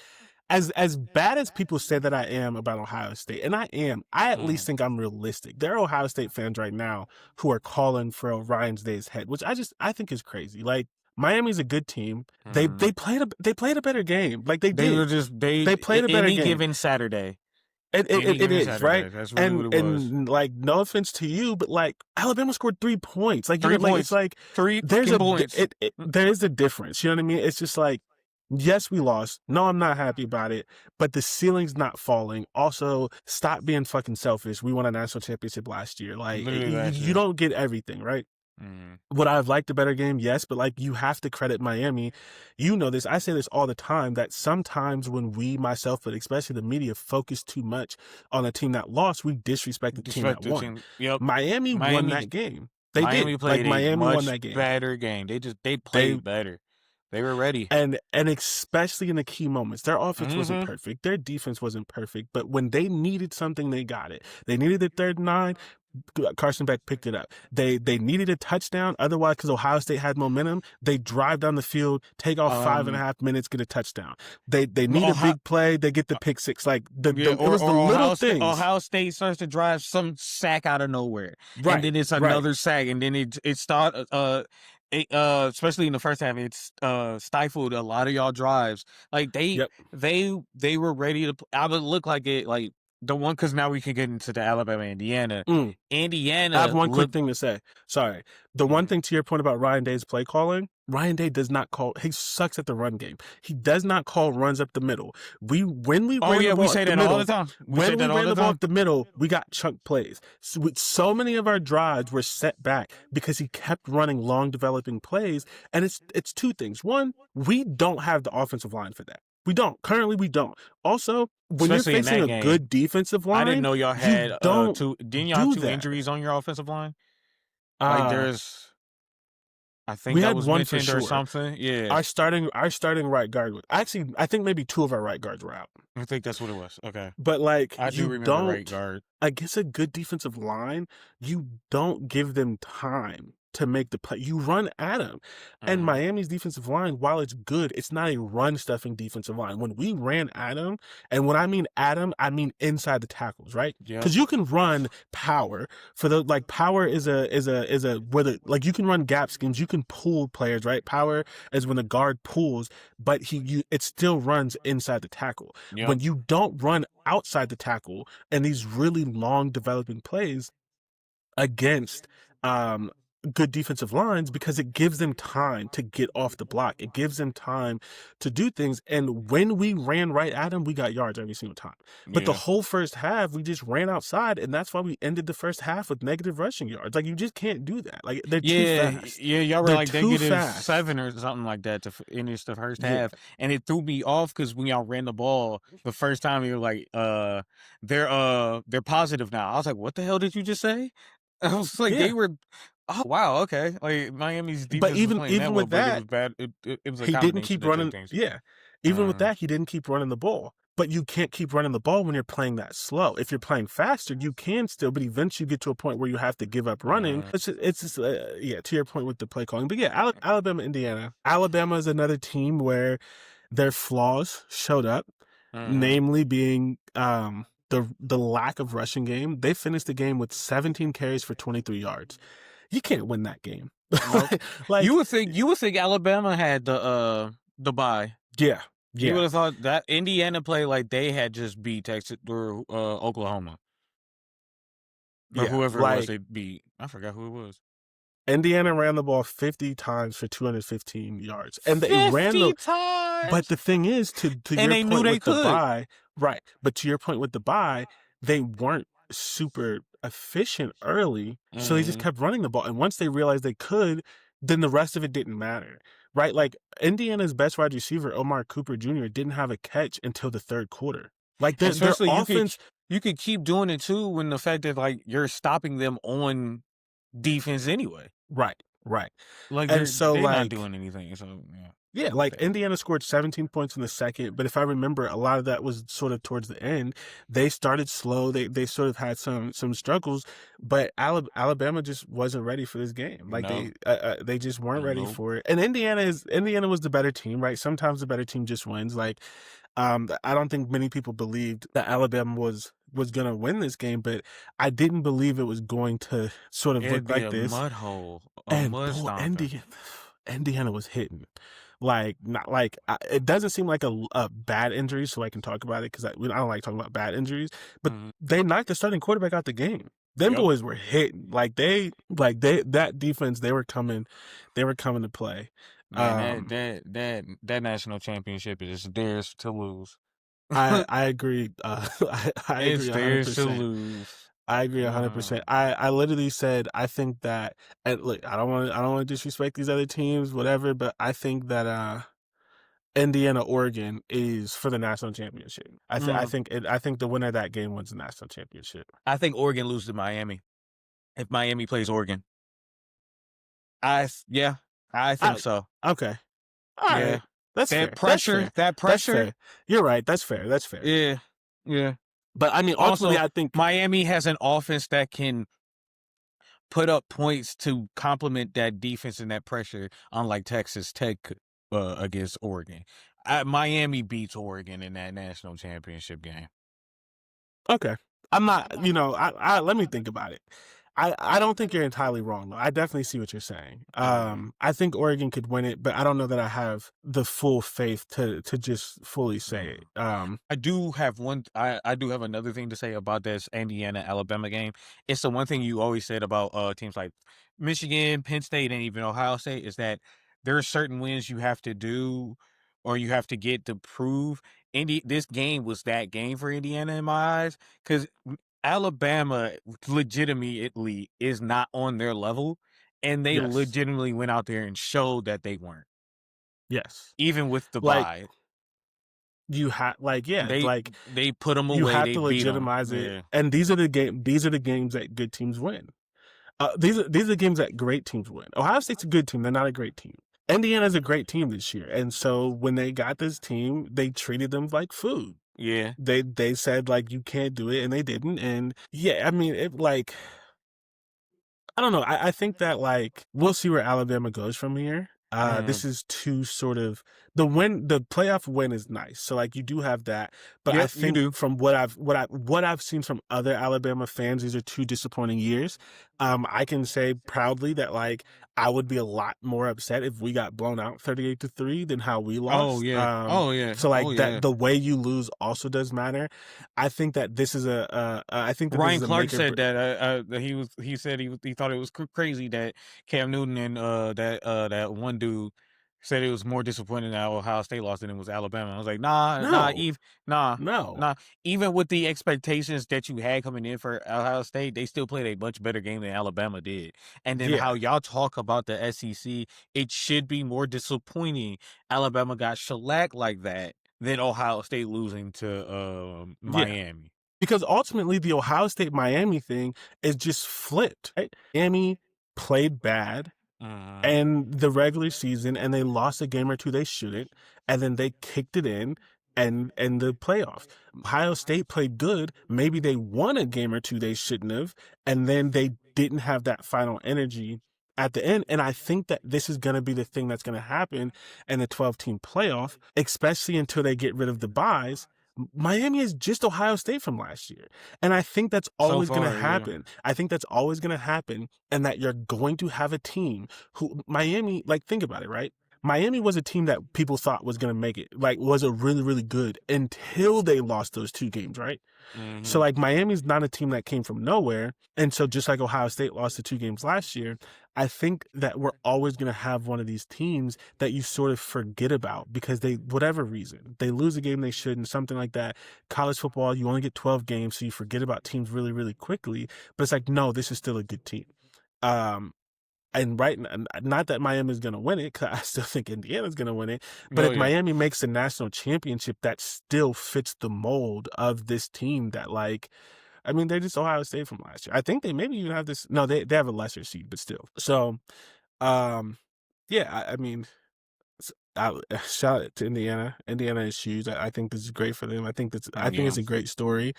as bad as people say that I am about Ohio State, and I am, I at least think I'm realistic. There are Ohio State fans right now who are calling for Ryan Day's head, which I think is crazy. Like Miami's a good team. They played a better game. Like they did. They played a better game. Any given Saturday. It is Saturday, right. That's really what it was. And like no offense to you, but like Alabama scored 3 points. Like 3 points. It's like 3 points. There is a difference. You know what I mean? It's just like, yes, we lost. No, I'm not happy about it, but the ceiling's not falling. Also, stop being fucking selfish. We won a national championship last year. Like you don't get everything, right? Would I have liked a better game? Yes, but like you have to credit Miami. You know this. I say this all the time that sometimes when we, myself, but especially the media, focus too much on a team that lost, we disrespect the team that won. Miami won that game. Miami played Miami much won that game. Better game. They played better. They were ready. And especially in the key moments. Their offense wasn't perfect. Their defense wasn't perfect. But when they needed something, they got it. They needed the 3rd and 9. Carson Beck picked it up. They needed a touchdown. Otherwise, because Ohio State had momentum, they drive down the field, take off 5.5 minutes, get a touchdown. They need a big play. They get the pick six. Like it was the little things. Ohio State starts to drive some sack out of nowhere, Right, and then it's another sack, and then it started. Especially in the first half, it's stifled a lot of y'all drives. Like they were ready to. I would look like it like. The one, because now we can get into the Alabama, Indiana. Indiana. I have one quick thing to say. Sorry. The one thing to your point about Ryan Day's play calling, Ryan Day does not call. He sucks at the run game. He does not call runs up the middle. We say that all the time. When we ran the ball up the middle, we got chunk plays. So many of our drives were set back because he kept running long developing plays. And it's two things. One, we don't have the offensive line for that. We don't. Currently, we don't. Also, when especially you're facing a good defensive line, I didn't know y'all had two. Didn't y'all have two that. injuries on your offensive line? Like there's, I think we that had was one mentioned for sure. or something. Yeah, our starting right guard was actually. I think maybe two of our right guards were out. I think that's what it was. Okay, but like I do remember right guard. Against a good defensive line, you don't give them time to make the play. You run at them. And Miami's defensive line, while it's good, it's not a run-stuffing defensive line. When we ran at them, and when I mean at them, I mean inside the tackles, right? Because you can run power. For the like, power is a whether like you can run gap schemes, you can pull players, right? Power is when the guard pulls, but it still runs inside the tackle. When you don't run outside the tackle and these really long developing plays against good defensive lines, because it gives them time to get off the block. It gives them time to do things. And when we ran right at them, we got yards every single time. But the whole first half, we just ran outside, and that's why we ended the first half with negative rushing yards. Like, you just can't do that. Like, they're too fast. Yeah, y'all were like negative 7 or something like that to finish the first half. And it threw me off because when y'all ran the ball the first time, you were like, they're positive now. I was like, what the hell did you just say? I was like, they were. Oh wow! Okay, like Miami's defense. But even with that, it was bad. It was he didn't keep running. Yeah, even with that, he didn't keep running the ball. But you can't keep running the ball when you're playing that slow. If you're playing faster, you can still. But eventually, you get to a point where you have to give up running. It's just to your point with the play calling. But yeah, Alabama, Indiana. Alabama is another team where their flaws showed up, namely being the lack of rushing game. They finished the game with 17 carries for 23 yards. You can't win that game. Like you would think Alabama had the bye. Yeah. You would have thought that Indiana played like they had just beat Texas or Oklahoma. Or whoever it was they beat. I forgot who it was. Indiana ran the ball 50 times for 215 yards. And they 50 ran the times. But the thing is, to your they point with could. the bye, right. But to your point with the bye, they weren't super efficient early, so they just kept running the ball. And once they realized they could, then the rest of it didn't matter, right? Like, Indiana's best wide receiver, Omar Cooper Jr., didn't have a catch until the third quarter. Like, their offense, you could keep doing it too when the fact that like you're stopping them on defense anyway. Right. Like, and so they're like not doing anything. So yeah, like Indiana scored 17 points in the second, but if I remember, a lot of that was sort of towards the end. They started slow. They sort of had some struggles, but Alabama just wasn't ready for this game. Like they just weren't ready for it. And Indiana was the better team, right? Sometimes the better team just wins. Like I don't think many people believed that Alabama was going to win this game, but I didn't believe it was going to sort of look like this. Mud hole. Indiana was hitting. Like, not like it doesn't seem like a bad injury, so I can talk about it because I don't like talking about bad injuries. But they knocked the starting quarterback out the game. Them boys were hitting. That defense. They were coming to play. Man, that national championship is theirs to lose. I agree. I agree. It's theirs to lose. I agree 100%. I literally said I think that, and look, I don't want to disrespect these other teams, whatever, but I think that Indiana Oregon is for the national championship. I think the winner of that game wins the national championship. I think Oregon loses to Miami if Miami plays Oregon. I think so. Okay. All right. That's fair. Pressure. That pressure. You're right. That's fair. Yeah. But I mean, ultimately, also, I think Miami has an offense that can put up points to complement that defense and that pressure, unlike Texas Tech against Oregon. Miami beats Oregon in that national championship game. Okay. I'm not, let me think about it. I don't think you're entirely wrong though. I definitely see what you're saying. Yeah. I think Oregon could win it, but I don't know that I have the full faith to just fully say Mm. it. I do have I do have another thing to say about this Indiana Alabama game. It's the one thing you always said about teams like Michigan, Penn State, and even Ohio State is that there are certain wins you have to do or you have to get to prove. This game was that game for Indiana in my eyes because Alabama legitimately is not on their level, and they Yes. legitimately went out there and showed that they weren't, Yes. even with the Like bye. you have They like they put them you away, have they to beat them. legitimize it. Yeah. And these are the games that good teams win. These are the games that great teams win. Ohio State's a good team. They're not a great team. Indiana's a great team this year. And so when they got this team, they treated them like food. Yeah. They said like you can't do it, and they didn't. And yeah, I mean it like I don't know. I think that like we'll see where Alabama goes from here. This Mm. is two sort of the playoff win is nice. So like you do have that, but I Yep, you think do. from what I've seen from other Alabama fans, these are two disappointing years. I can say proudly that like I would be a lot more upset if we got blown out 38-3 than how we Oh, lost. yeah. Oh, yeah. So Oh, like yeah. that the way you lose also does matter. I think that this is I think that this Ryan is a Clark make or said break. that he said he thought it was crazy that Cam Newton and that one dude said it was more disappointing that Ohio State lost than it was Alabama. I was like, No, nah, no. nah. Even with the expectations that you had coming in for Ohio State, they still played a much better game than Alabama did. And then how Yeah. y'all talk about the SEC, it should be more disappointing. Alabama got shellacked like that than Ohio State losing to Yeah. Miami. Because ultimately, the Ohio State Miami thing is just flipped. Right? Miami played bad Mhm. and the regular season, and they lost a game or two they shouldn't, and then they kicked it in and the playoffs. Ohio State played good. Maybe they won a game or two they shouldn't have, and then they didn't have that final energy at the end. And I think that this is going to be the thing that's going to happen in the 12-team playoff, especially until they get rid of the buys. Miami is just Ohio State from last year. And I think that's So always going to far, yeah. happen. I think that's always going to happen. And that you're going to have a team who, Miami, like, think about it, right? Miami was a team that people thought was going to make it, like, was a really, really good until they lost those two games, right? So, Mhm. like, Miami's not a team that came from nowhere. And so, just like Ohio State lost the two games last year, I think that we're always going to have one of these teams that you sort of forget about because they, whatever reason, they lose a game they shouldn't, something like that. College football, you only get 12 games, so you forget about teams really, really quickly. But it's like, no, this is still a good team. Um, and right, not that Miami is going to win it, because I still think Indiana's going to win it. But Oh, if yeah. Miami makes the national championship, that still fits the mold of this team that, like, I mean, they're just Ohio State from last year. I think they maybe even have this. No, they have a lesser seed, but still. So, um, yeah, I mean, shout out to Indiana. Indiana is huge. I think this is great for them. I think Yeah. it's a great story.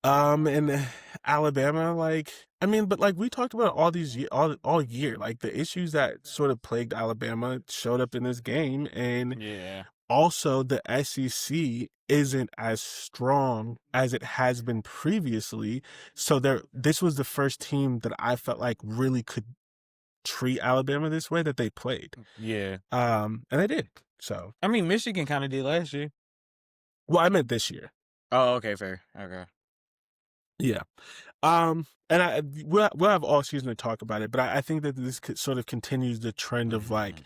And Alabama, like, I mean, but like we talked about all these all year, like the issues that sort of plagued Alabama showed up in this game, and Yeah. also the SEC isn't as strong as it has been previously. So this was the first team that I felt like really could treat Alabama this way that they played. Yeah. And they did. So, I mean, Michigan kind of did last year. well, I meant this year. Oh, okay, fair. Okay. Yeah. And we'll have all season to talk about it, but I think that this sort of continues the trend of like Mhm.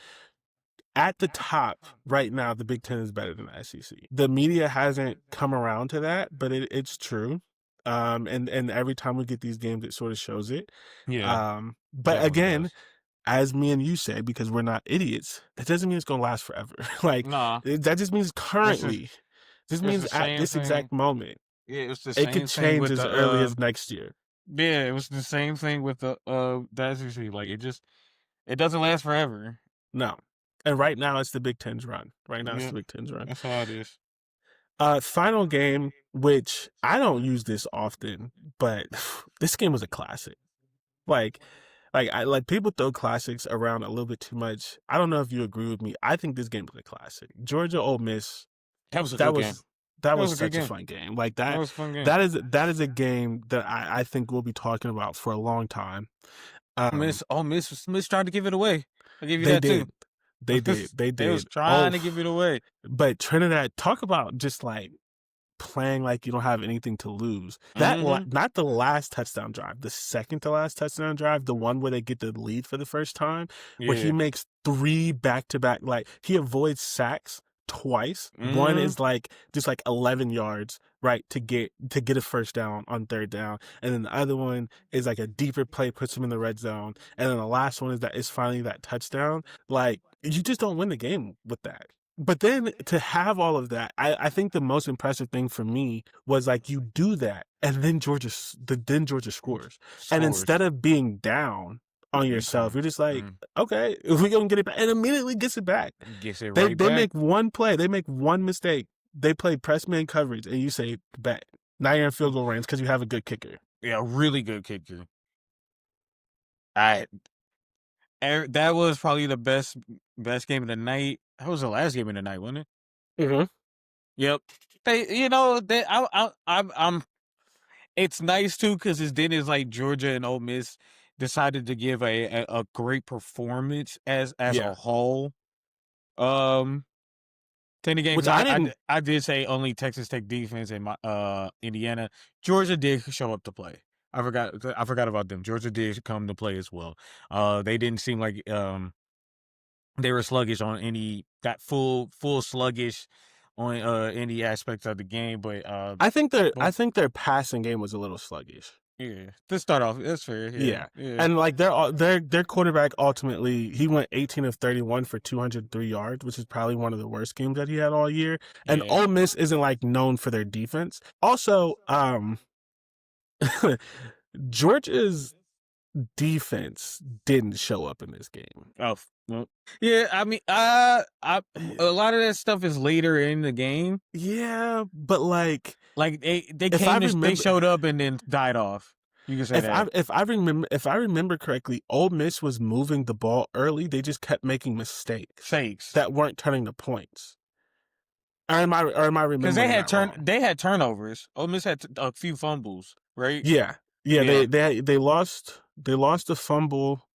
at the top right now, the Big Ten is better than the SEC. The media hasn't come around to that, but it's true. And every time we get these games, it sort of shows it. Yeah, But definitely again, does. as me and you say, because we're not idiots, that doesn't mean it's gonna last forever. Like Nah, that just means it's just currently. This it's means the at same this thing. exact moment, Yeah, it's the it could same thing change with as the early as next year. yeah, it was the same thing with the SEC. Like it doesn't last forever. No. And right now it's the Big Ten's run. Right now it's Yeah, the Big Ten's run. that's how it is. Final game, which I don't use this often, but this game was a classic. Like, like people throw classics around a little bit too much. I don't know if you agree with me. I think this game was a classic. Georgia Ole Miss. That was a That good game. was that That was was a good such a game. fun game. Like That that was a fun game. that is a game that I think we'll be talking about for a long time. Um, Miss tried to give it away. I'll give you they that too. did. They They was did. trying Oh, to give it away. but Trinidad, talk about just like playing like you don't have anything to lose. Mm-hmm. Not the last touchdown drive, the second to last touchdown drive, the one where they get the lead for the first time, where he Yeah. makes 3 back-to-back, like he avoids sacks twice. One Mm-hmm. is like just like 11 yards, right, to get a first down on third down, and then the other one is like a deeper play, puts him in the red zone, and then the last one is finally that touchdown. Like you just don't win the game with that. But then to have all of that, I think the most impressive thing for me was like you do that, and then Georgia scores, and Scores. instead of being down on You yourself, come. you're just like, Mm. okay, we gonna get it back, and immediately gets it back. Gets it They right they back. make one play, they make one mistake, they play press man coverage, and you say bet. Now you're in field goal range because you have a good kicker. Yeah, really good kicker. I that was probably the best game of the night. That was the last game of the night, wasn't it? Mm-hmm. Yep. They I'm it's nice too because it's like Georgia and Ole Miss decided to give a great performance as Yeah, a whole. Um, to the game which because I didn't. I did say only Texas Tech defense and my Indiana. Georgia did show up to play. I forgot about them. Georgia did come to play as well. They didn't seem like they were sluggish on any that full sluggish on any aspects of the game, I but think their passing game was a little sluggish. yeah, to start off, that's fair. Yeah, Yeah. yeah, And like their quarterback ultimately he went 18 of 31 for 203 yards, which is probably one of the worst games that he had all year. And yeah. Ole Miss isn't like known for their defense. Also, Georgia's defense didn't show up in this game. Oh, well, yeah. I mean, a lot of that stuff is later in the game. Yeah, but like Like if I they remember showed up and then died off. You can say that. if I remember correctly, Ole Miss was moving the ball early. They just kept making mistakes Fakes. that weren't turning the points. Or am I Because remembering that wrong? they had turnovers. Ole Miss had a few fumbles, right? Yeah. Yeah, Yeah. they lost the fumble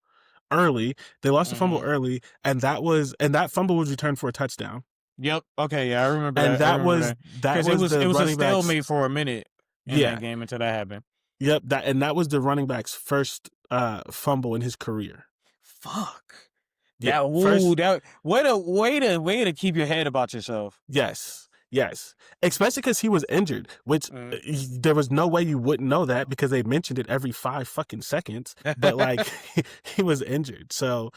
early. They lost the fumble Hmm. early, and that fumble was returned for a touchdown. Yep. Okay. Yeah, I remember And that. I remember that that because was it the was a running backs. stalemate for a minute in that Yeah. game until that happened. Yep, that was the running back's first fumble in his career. Fuck. Yeah. First. That what a way to keep your head about yourself. Yes. Yes. Especially because he was injured, which Mm. there was no way you wouldn't know that because they mentioned it every 5 fucking seconds. But like he was injured. So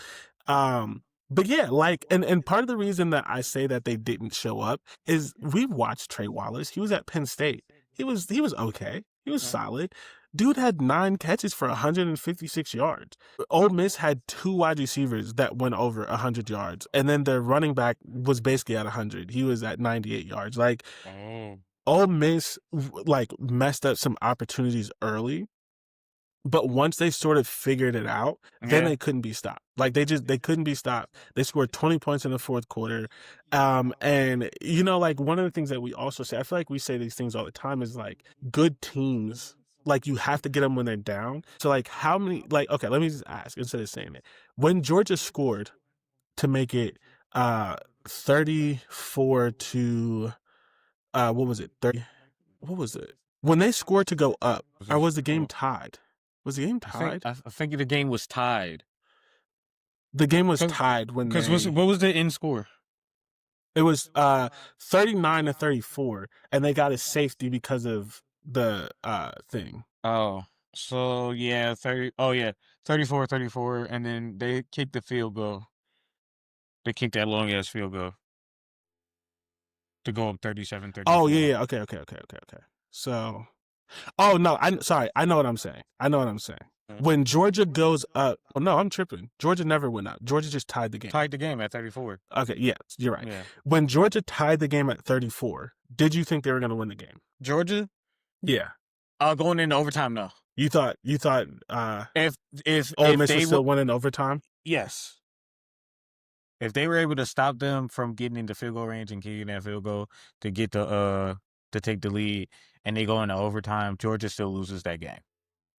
but yeah, like and part of the reason that I say that they didn't show up is we watched Trey Wallace. He was at Penn State. He was okay. He was solid. Dude had 9 catches for 156 yards. Ole Miss had 2 wide receivers that went over 100 yards, and then their running back was basically at 100. He was at 98 yards. Like Oh. Ole Miss, like messed up some opportunities early, but once they sort of figured it out, then Yeah. they couldn't be stopped. Like they couldn't be stopped. They scored 20 points in the fourth quarter. And like one of the things that we also say, I feel like we say these things all the time is like good teams, like you have to get them when they're down. So like how many okay, let me just ask instead of saying it. When Georgia scored to make it 34 to what was it? 30 what was it? When they scored to go up, or was the game tied? Was the game tied? I think the game was tied. The game was tied when Because they what was the end score? it was 39 to 34 and they got a safety because of the thing. Oh, so yeah, 30. Oh yeah, 34, and then they kicked the field goal. They kicked that long ass field goal to go up 37, Oh 34. yeah, yeah. Okay. So oh no, I'm sorry. I know what I'm saying. Mm. When Georgia goes up, oh no, I'm tripping. Georgia never went up. Georgia just tied the game. Tied the game at 34. Okay, yeah, you're right. Yeah. When Georgia tied the game at 34, did you think they were going to win the game? Georgia? Yeah. Going into overtime, no. You thought If Ole if Miss they was were still winning overtime? yes, if they were able to stop them from getting into field goal range and kicking that field goal to get to take the lead, and they go into overtime, Georgia still loses that game.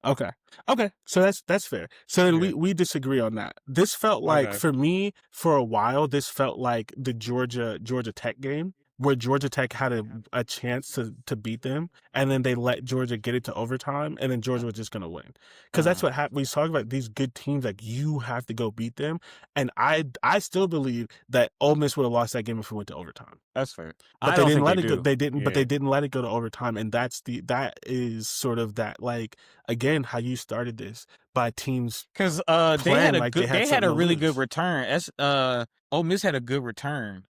Okay. Okay. So that's fair. So then Yeah. we disagree on that. This felt like Okay. for me for a while. This felt like the Georgia Tech game where Georgia Tech had a chance to beat them, and then they let Georgia get it to overtime, and then Georgia was just gonna win because that's Uh, what happened. We talk about these good teams like you have to go beat them, and I still believe that Ole Miss would have lost that game if it went to overtime. that's fair. But I they don't didn't think they let it go. do. They didn't. But Yeah. they didn't let it go to overtime, and that is sort of that like again how you started this by teams Because playing like they had they had something a to really good lose. return. Ole Miss had a good return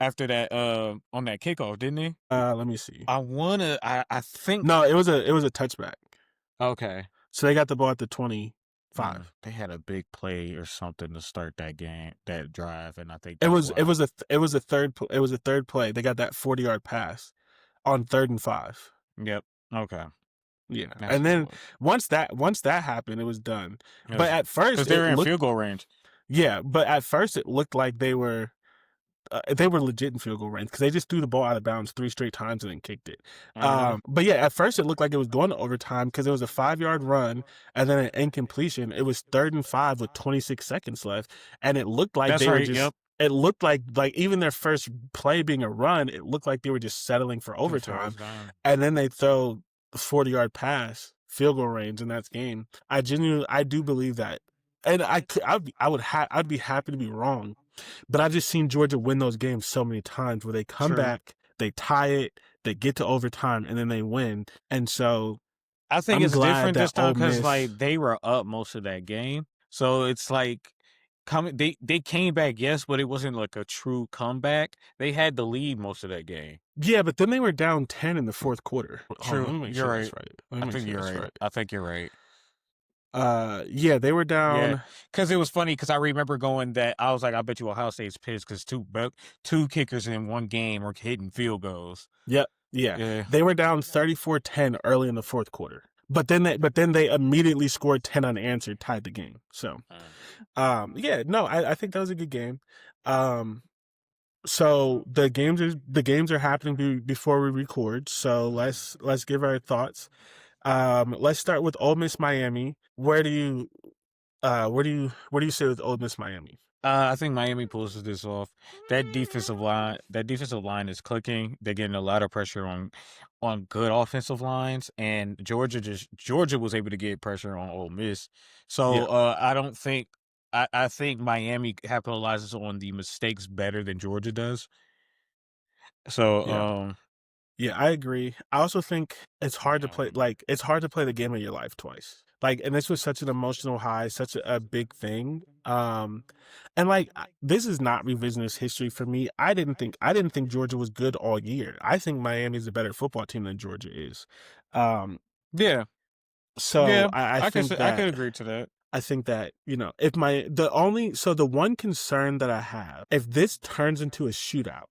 after that on that kickoff, didn't they? Let me see. I think No, it was a touchback. okay. So they got the ball at the 25. They had a big play or something to start that game, that drive, and I think It that's was it why. was a it was a third play. They got that 40-yard pass on 3rd and 5. Yep. Okay. Yeah, That's and what it then was. once that happened, it was done. It But was at because first, they were it in looked field goal range. but at first it looked like they were legit in field goal range because they just threw the ball out of bounds 3 straight times and then kicked it. Uh-huh. But yeah, at first it looked like it was going to overtime because it was a 5-yard run and then an incompletion. It was 3rd and 5 with 26 seconds left, and it looked like That's they were right. just. Yep. It looked like even their first play being a run, it looked like they were just settling for Until overtime, overtime. and then they throw the 40-yard pass, field goal range, and that's game. I do believe that, and I'd be happy to be wrong, but I've just seen Georgia win those games so many times where they come True. back, they tie it, they get to overtime, and then they win. And so I think I'm it's glad different that this time Ole because Miss. like they were up most of that game, so it's like coming. They came back, yes, but it wasn't like a true comeback. They had the lead most of that game. Yeah, but then they were down 10 in the fourth quarter. Hold on, True. let me make You're sure that's right. right. Let me I make think sure you're that's right. right. I think you're right. Yeah, they were Yeah, down. because it was funny because I remember going that I was like, I bet you Ohio State's pissed because two kickers in one game are hitting field goals. Yep. Yeah. Yeah. They were down 34-10 early in the fourth quarter. But then they immediately scored 10 unanswered, tied the game. So, yeah, no, I think that was a good game. So the games are happening before we record. So let's give our thoughts. Let's start with Ole Miss Miami. Where do you sit with Ole Miss Miami? I think Miami pulls this off. That defensive line is clicking. They're getting a lot of pressure on good offensive lines, and Georgia was able to get pressure on Ole Miss. So Yeah, I don't think I think Miami capitalizes on the mistakes better than Georgia does. So yeah. Yeah, I agree. I also think it's hard to play the game of your life twice. Like, and this was such an emotional high, such a big thing. And like this is not revisionist history for me. I didn't think Georgia was good all year. I think Miami's a better football team than Georgia is. Um, yeah, so yeah, I think I that could agree to that. if the one concern that I have, if this turns into a shootout,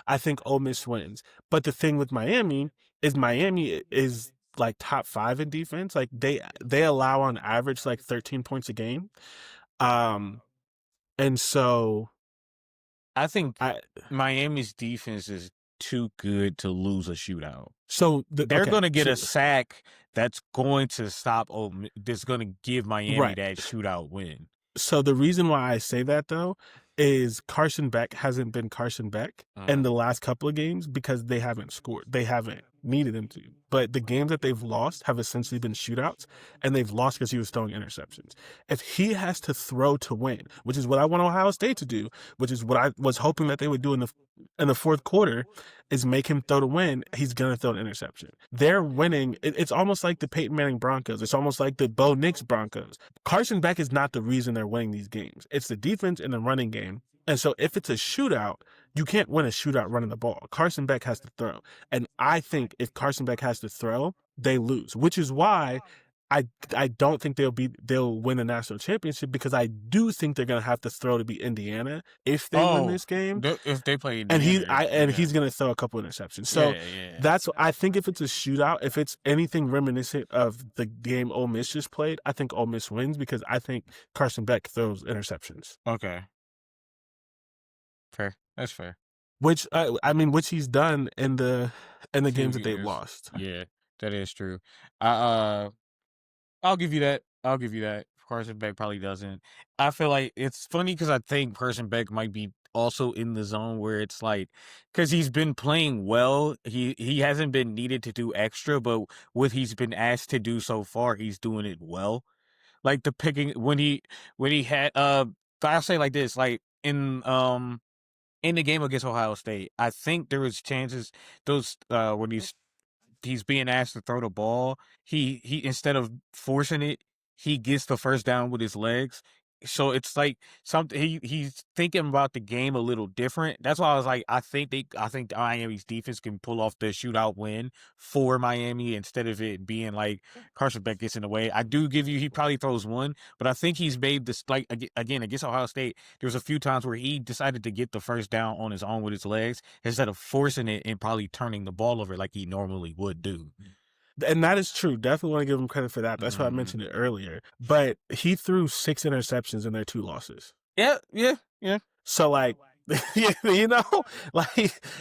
I think Ole Miss wins. But the thing with Miami is like top 5 in defense. Like they allow on average like 13 points a game. Um, and so I think I Miami's defense is too good to lose a shootout. so They're okay, going to get so a sack that's going to stop that's going to give Miami right. that shootout win. So the reason why I say that though is Carson Beck hasn't been Carson Beck in Uh, the last couple of games because they haven't scored. They haven't needed him to. But the games that they've lost have essentially been shootouts, and they've lost because he was throwing interceptions. If he has to throw to win, which is what I want Ohio State to do, which is what I was hoping that they would do in the fourth quarter, is make him throw to win. He's gonna throw an interception. They're winning. It's almost like the Peyton Manning Broncos. It's almost like the Bo Nix Broncos. Carson Beck is not the reason they're winning these games. It's the defense and the running game. And so if it's a shootout, you can't win a shootout running the ball. Carson Beck has to throw. And I think if Carson Beck has to throw, they lose, which is why I don't think they'll win a national championship because I do think they're gonna have to throw to beat Indiana if they win Oh, this game. if they play And Indiana, yeah, he's gonna throw a couple interceptions. So yeah, yeah. that's I think if it's a shootout, if it's anything reminiscent of the game Ole Miss just played, I think Ole Miss wins because I think Carson Beck throws interceptions. Okay, fair. That's fair. Which I mean, which he's done in the Few games that they've years. lost. Yeah, that is true. I I'll give you that. I'll give you that. Carson Beck probably doesn't. I feel like it's funny because I think Carson Beck might be also in the zone where it's like because he's been playing well. He hasn't been needed to do extra, but what he's been asked to do so far, he's doing it well. Like the picking when he had I'll say like this, like in the game against Ohio State, I think there was chances those when he's being asked to throw the ball, he instead of forcing it, he gets the first down with his legs. So it's like something he's thinking about the game a little different. That's why I was like, I think Miami's defense can pull off the shootout win for Miami instead of it being like Carson Beck gets in the way. I do give you he probably throws one, but I think he's made this like again against Ohio State. There was a few times where he decided to get the first down on his own with his legs instead of forcing it and probably turning the ball over like he normally would do. And that is true. Definitely want to give him credit for that. That's why I Mm. mentioned it earlier. But he threw 6 interceptions in their 2 losses. Yeah, yeah, yeah. So like, like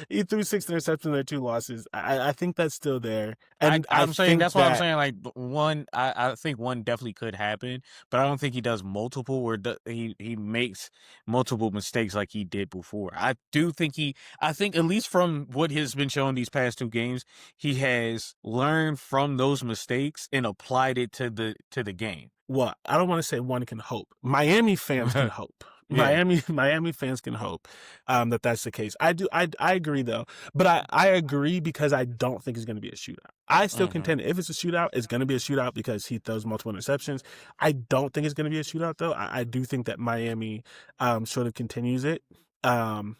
he threw 6 interceptions in their 2 losses. I think that's still there, and I I'm saying think that's why I'm that saying like one. I think one definitely could happen, but I don't think he does multiple or he makes multiple mistakes like he did before. I do think I think at least from what has been shown these past 2 games, he has learned from those mistakes and applied it to the game. what I don't want to say one can hope. Miami fans can hope. Yeah. Miami fans can hope that that's the case. I agree though, but I agree because I don't think it's going to be a shootout. I still Hmm. contend if it's a shootout, it's going to be a shootout because he throws multiple interceptions. I don't think it's going to be a shootout though. I do think that Miami sort of continues it. Um,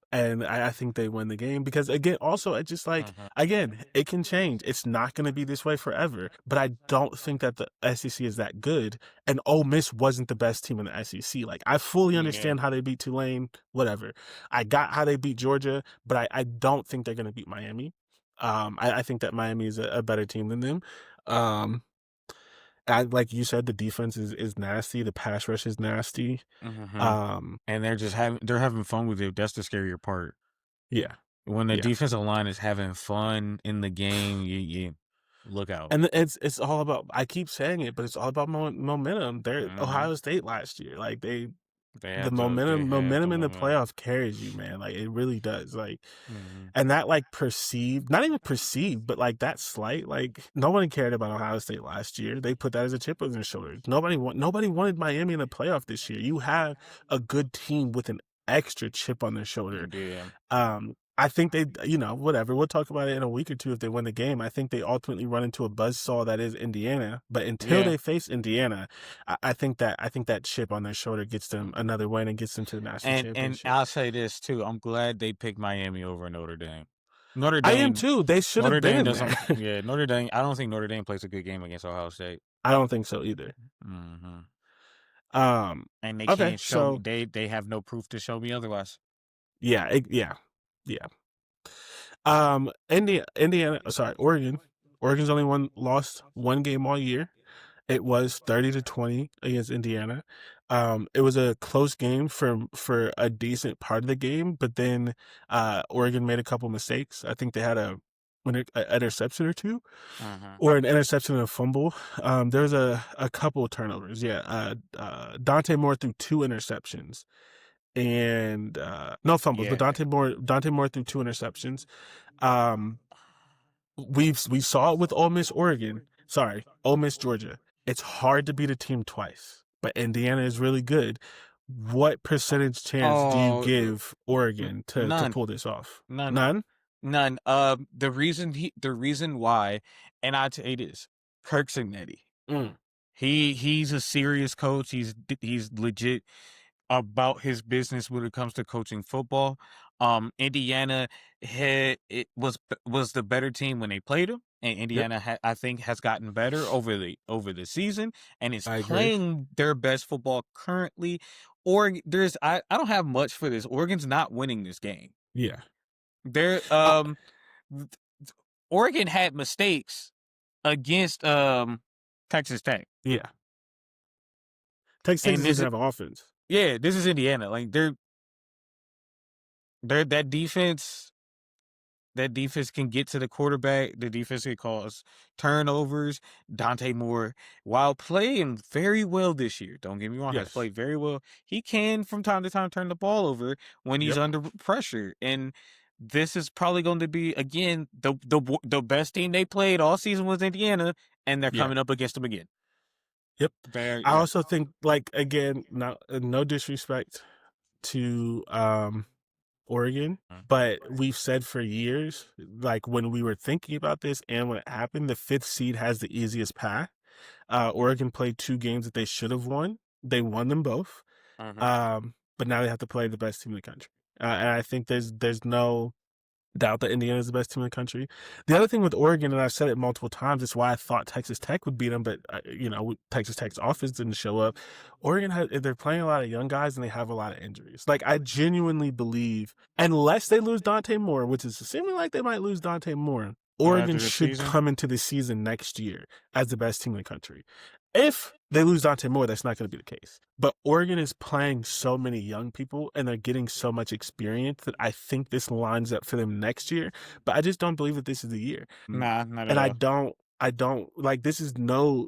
and I think they win the game because again, also it's just like Hmm. again, it can change. It's not going to be this way forever. But I don't think that the SEC is that good. And Ole Miss wasn't the best team in the SEC. Like I fully Yeah. understand how they beat Tulane, whatever. I got how they beat Georgia, but I don't think they're going to beat Miami. I think that Miami is a better team than them. Um, like you said, the defense is nasty. The pass rush is nasty. Hmm. Um, And they're having fun with it. That's the scarier part. yeah, When the yeah. defensive line is having fun in the game, you look out. And it's all about. I keep saying it, but it's all about momentum. They're Hmm. Ohio State last year. Like the They have momentum the in the momentum. playoff carries you, man. Like it really does. Like, Hmm. and that like perceived, not even perceived, but like that slight. Like nobody cared about Ohio State last year. They put that as a chip on their shoulders. Nobody wanted Miami in the playoff this year. You have a good team with an extra chip on their shoulder. Yeah. I think they, whatever. We'll talk about it in a week or two if they win the game. I think they ultimately run into a buzzsaw that is Indiana. But until Yeah. they face Indiana, I think that chip on their shoulder gets them another win and gets them to the national And championship. I'll say this too. I'm glad they picked Miami over Notre Dame. Notre I am Dame too. They should have Notre been Dame in there. doesn't yeah, Notre Dame I don't think Notre Dame plays a good game against Ohio State. I don't think so either. Hmm. Um. And they Okay. can't show me So they have no proof to show me otherwise. yeah, yeah. Indiana. Sorry, Oregon. Oregon's only lost one game all year. It was 30-20 against Indiana. It was a close game for a decent part of the game, but then Oregon made a couple mistakes. I think they had an interception or two, Hmm. or an interception and a fumble. There was a couple of turnovers. Yeah, Dante Moore threw 2 interceptions and no fumbles, but Yeah. Dante Moore threw 2 interceptions. Um, we saw it with Ole Miss Oregon. Sorry, Ole Miss Georgia. It's hard to beat a team twice, but Indiana is really good. What percentage chance do you Oh, give Oregon to none. pull this off? None. None. None. The reason why, and I tell you this, Kirk's and Netty. Mm. He's a serious coach. He's legit about his business when it comes to coaching football. Indiana had it was the better team when they played him. and Yep, Indiana I think has gotten better over the season and is I agree. playing their best football currently. Oregon, I don't have much for this. Oregon's not winning this game. Yeah. They're Uh, th- Oregon had mistakes against Texas Tech, yeah. Texas and doesn't have offense. this is Indiana. Like they're that defense can get to the quarterback. The defense can cause turnovers. Dante Moore, while playing very well this year, don't get me wrong, has Yes. played very well. He can, from time to time, turn the ball over when he's Yep. under pressure. And this is probably going to be, again, the best team they played all season was Indiana, and they're Yeah. coming up against them again. Yep. Very, I yeah. also think, like, again, no disrespect to Oregon, but we've said for years, like when we were thinking about this and when it happened, the fifth seed has the easiest path. Oregon played 2 games that they should have won. They won them both. Mhm. But now they have to play the best team in the country. And I think there's no doubt that Indiana is the best team in the country. The other thing with Oregon, and I've said it multiple times, it's why I thought Texas Tech would beat them, but Texas Tech's offense didn't show up. They're playing a lot of young guys and they have a lot of injuries. Like I genuinely believe, unless they lose Dante Moore, which is seeming like they might lose Dante Moore, Oregon After the should season, come into the season next year as the best team in the country. If they lose Dante Moore, that's not going to be the case. But Oregon is playing so many young people and they're getting so much experience that I think this lines up for them next year. But I just don't believe that this is the year. nah, not at And all. I don't like this is no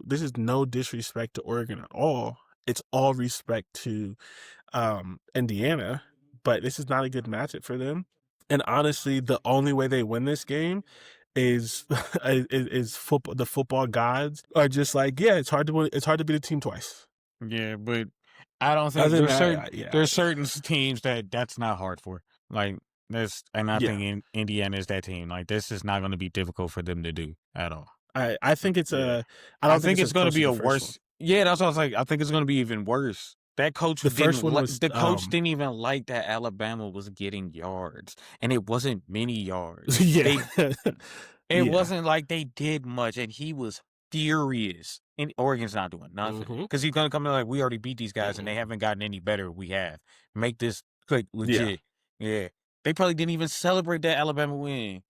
disrespect to Oregon at all. It's all respect to Indiana, but this is not a good matchup for them. And honestly, the only way they win this game is is football. The football gods are just like, yeah, it's hard to win. It's hard to beat a team twice. Yeah, but I don't think Other than that, yeah, there's certain teams that's not hard for. Like this, and I yeah. think Indiana is that team. Like this is not going to be difficult for them to do at all. I think it's Yeah, a. I I don't think think it's it's as going to close be as a the first one. worse. Yeah, that's what I was like. I think it's going to be even worse. That coach The first one was the coach didn't even like that Alabama was getting yards, and it wasn't many yards. yeah, It yeah. wasn't like they did much, and he was furious. And Oregon's not doing nothing Hmm. because he's gonna come in like, we already beat these guys, and Hmm. they haven't gotten any better. We have make this like Yeah, legit. Yeah, they probably didn't even celebrate that Alabama win.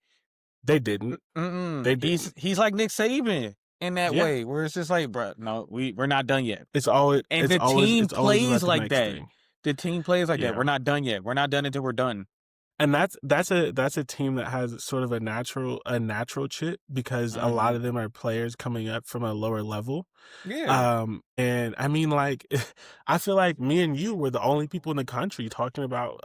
they didn't. Mm-mm. They didn't. He's like Nick Saban in that Yeah, way, where it's just like, bro, no, we're not done yet. And the team it's always plays about the like next that. thing. The team plays like that. Yeah. We're not done yet. We're not done until we're done. And that's a team that has sort of a natural chip because a lot Mm-hmm. of them are players coming up from a lower level. Yeah. And I mean, like, I feel like me and you were the only people in the country talking about,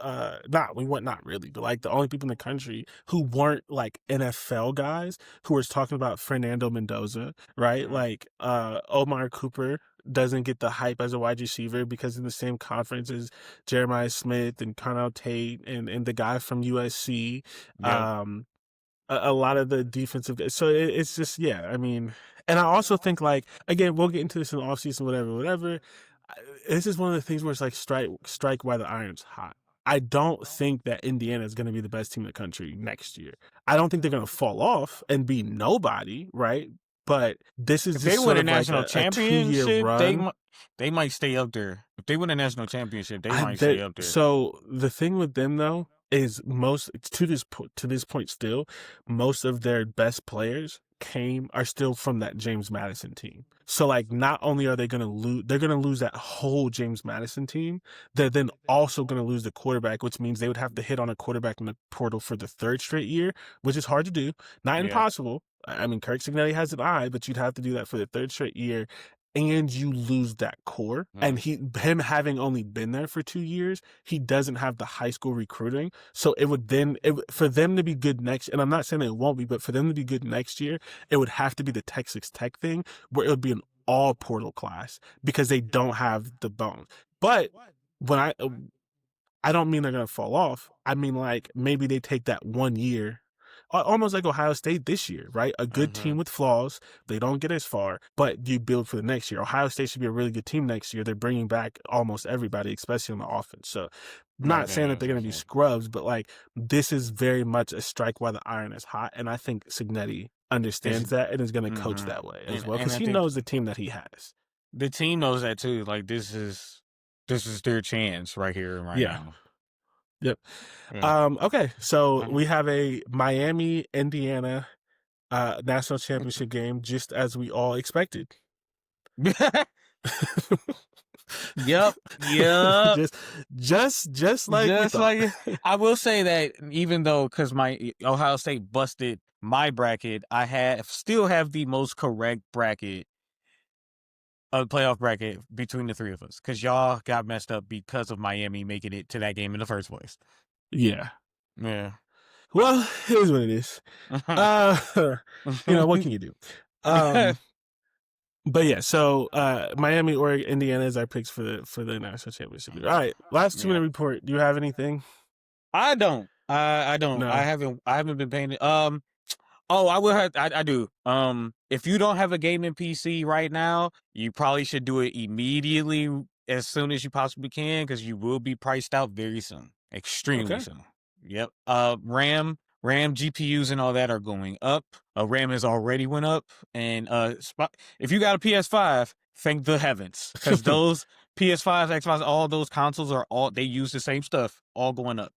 not, we weren't, not really, but like the only people in the country who weren't like NFL guys who were talking about Fernando Mendoza, right? Mhm. Like, Omar Cooper doesn't get the hype as a wide receiver because in the same conference as Jeremiah Smith and Connell Tate and the guy from USC. Yep. Um, a lot of the defensive so it's just yeah, I mean, and I also think like again we'll get into this in the offseason, whatever. This is one of the things where it's like strike while the iron's hot. I don't think that Indiana is going to be the best team in the country next year. I don't think they're going to fall off and be nobody, right? But this is If they just win sort a of like national a 2 year championship, run. they might stay up there. If they win a national championship, they I might stay that up there. so the thing with them though is most to this point still, most of their best players are still from that James Madison team. So like not only are they gonna lose, they're gonna lose that whole James Madison team. They're then also gonna lose the quarterback, which means they would have to hit on a quarterback in the portal for the third straight year, which is hard to do, not Yeah. impossible. I mean, Kirk Signetti has an eye, but you'd have to do that for the third straight year and you lose that core. And Mhm. him having only been there for 2 years, he doesn't have the high school recruiting. So it would then for them to be good next, and I'm not saying it won't be, but for them to be good next year, it would have to be the Texas Tech thing where it would be an all portal class because they don't have the bone. But when I don't mean they're gonna fall off. I mean like maybe they take that 1 year, almost like Ohio State this year, right? A good team Mhm. with flaws. They don't get as far, but you build for the next year. Ohio State should be a really good team next year. They're bringing back almost everybody, especially on the offense. So, Right. not saying that they're gonna be scrubs, but like this is very much a strike while the iron is hot, and I think Signetti understands that and is going to coach Mm-hmm. that way as well And because I he think knows the team that he has. the team knows that too. Like this is their chance right here and right Yeah. now. Yep. Yeah. Okay, so Uh-huh. we have a Miami, Indiana national championship game, just as we all expected. Yep. Yep. just like we Just thought. like I will say that even though because my Ohio State busted my bracket, I still have the most correct bracket playoff bracket between the three of us because y'all got messed up because of Miami making it to that game in the first place. Yeah. Yeah. Well, it is what it is. Uh, what can you do? But yeah, so Miami or Indiana is our picks for the national championship. All right, last 2 minute Yeah. report. Do you have anything? I don't. I don't. No. I haven't been paying it. Oh, I will have. I do. If you don't have a gaming PC right now, you probably should do it immediately as soon as you possibly can because you will be priced out very soon, extremely Okay. soon. Yep. RAM GPUs and all that are going up. RAM has already went up, and if you got a PS5, thank the heavens because those PS5s, Xbox, all those consoles they use the same stuff, all going up.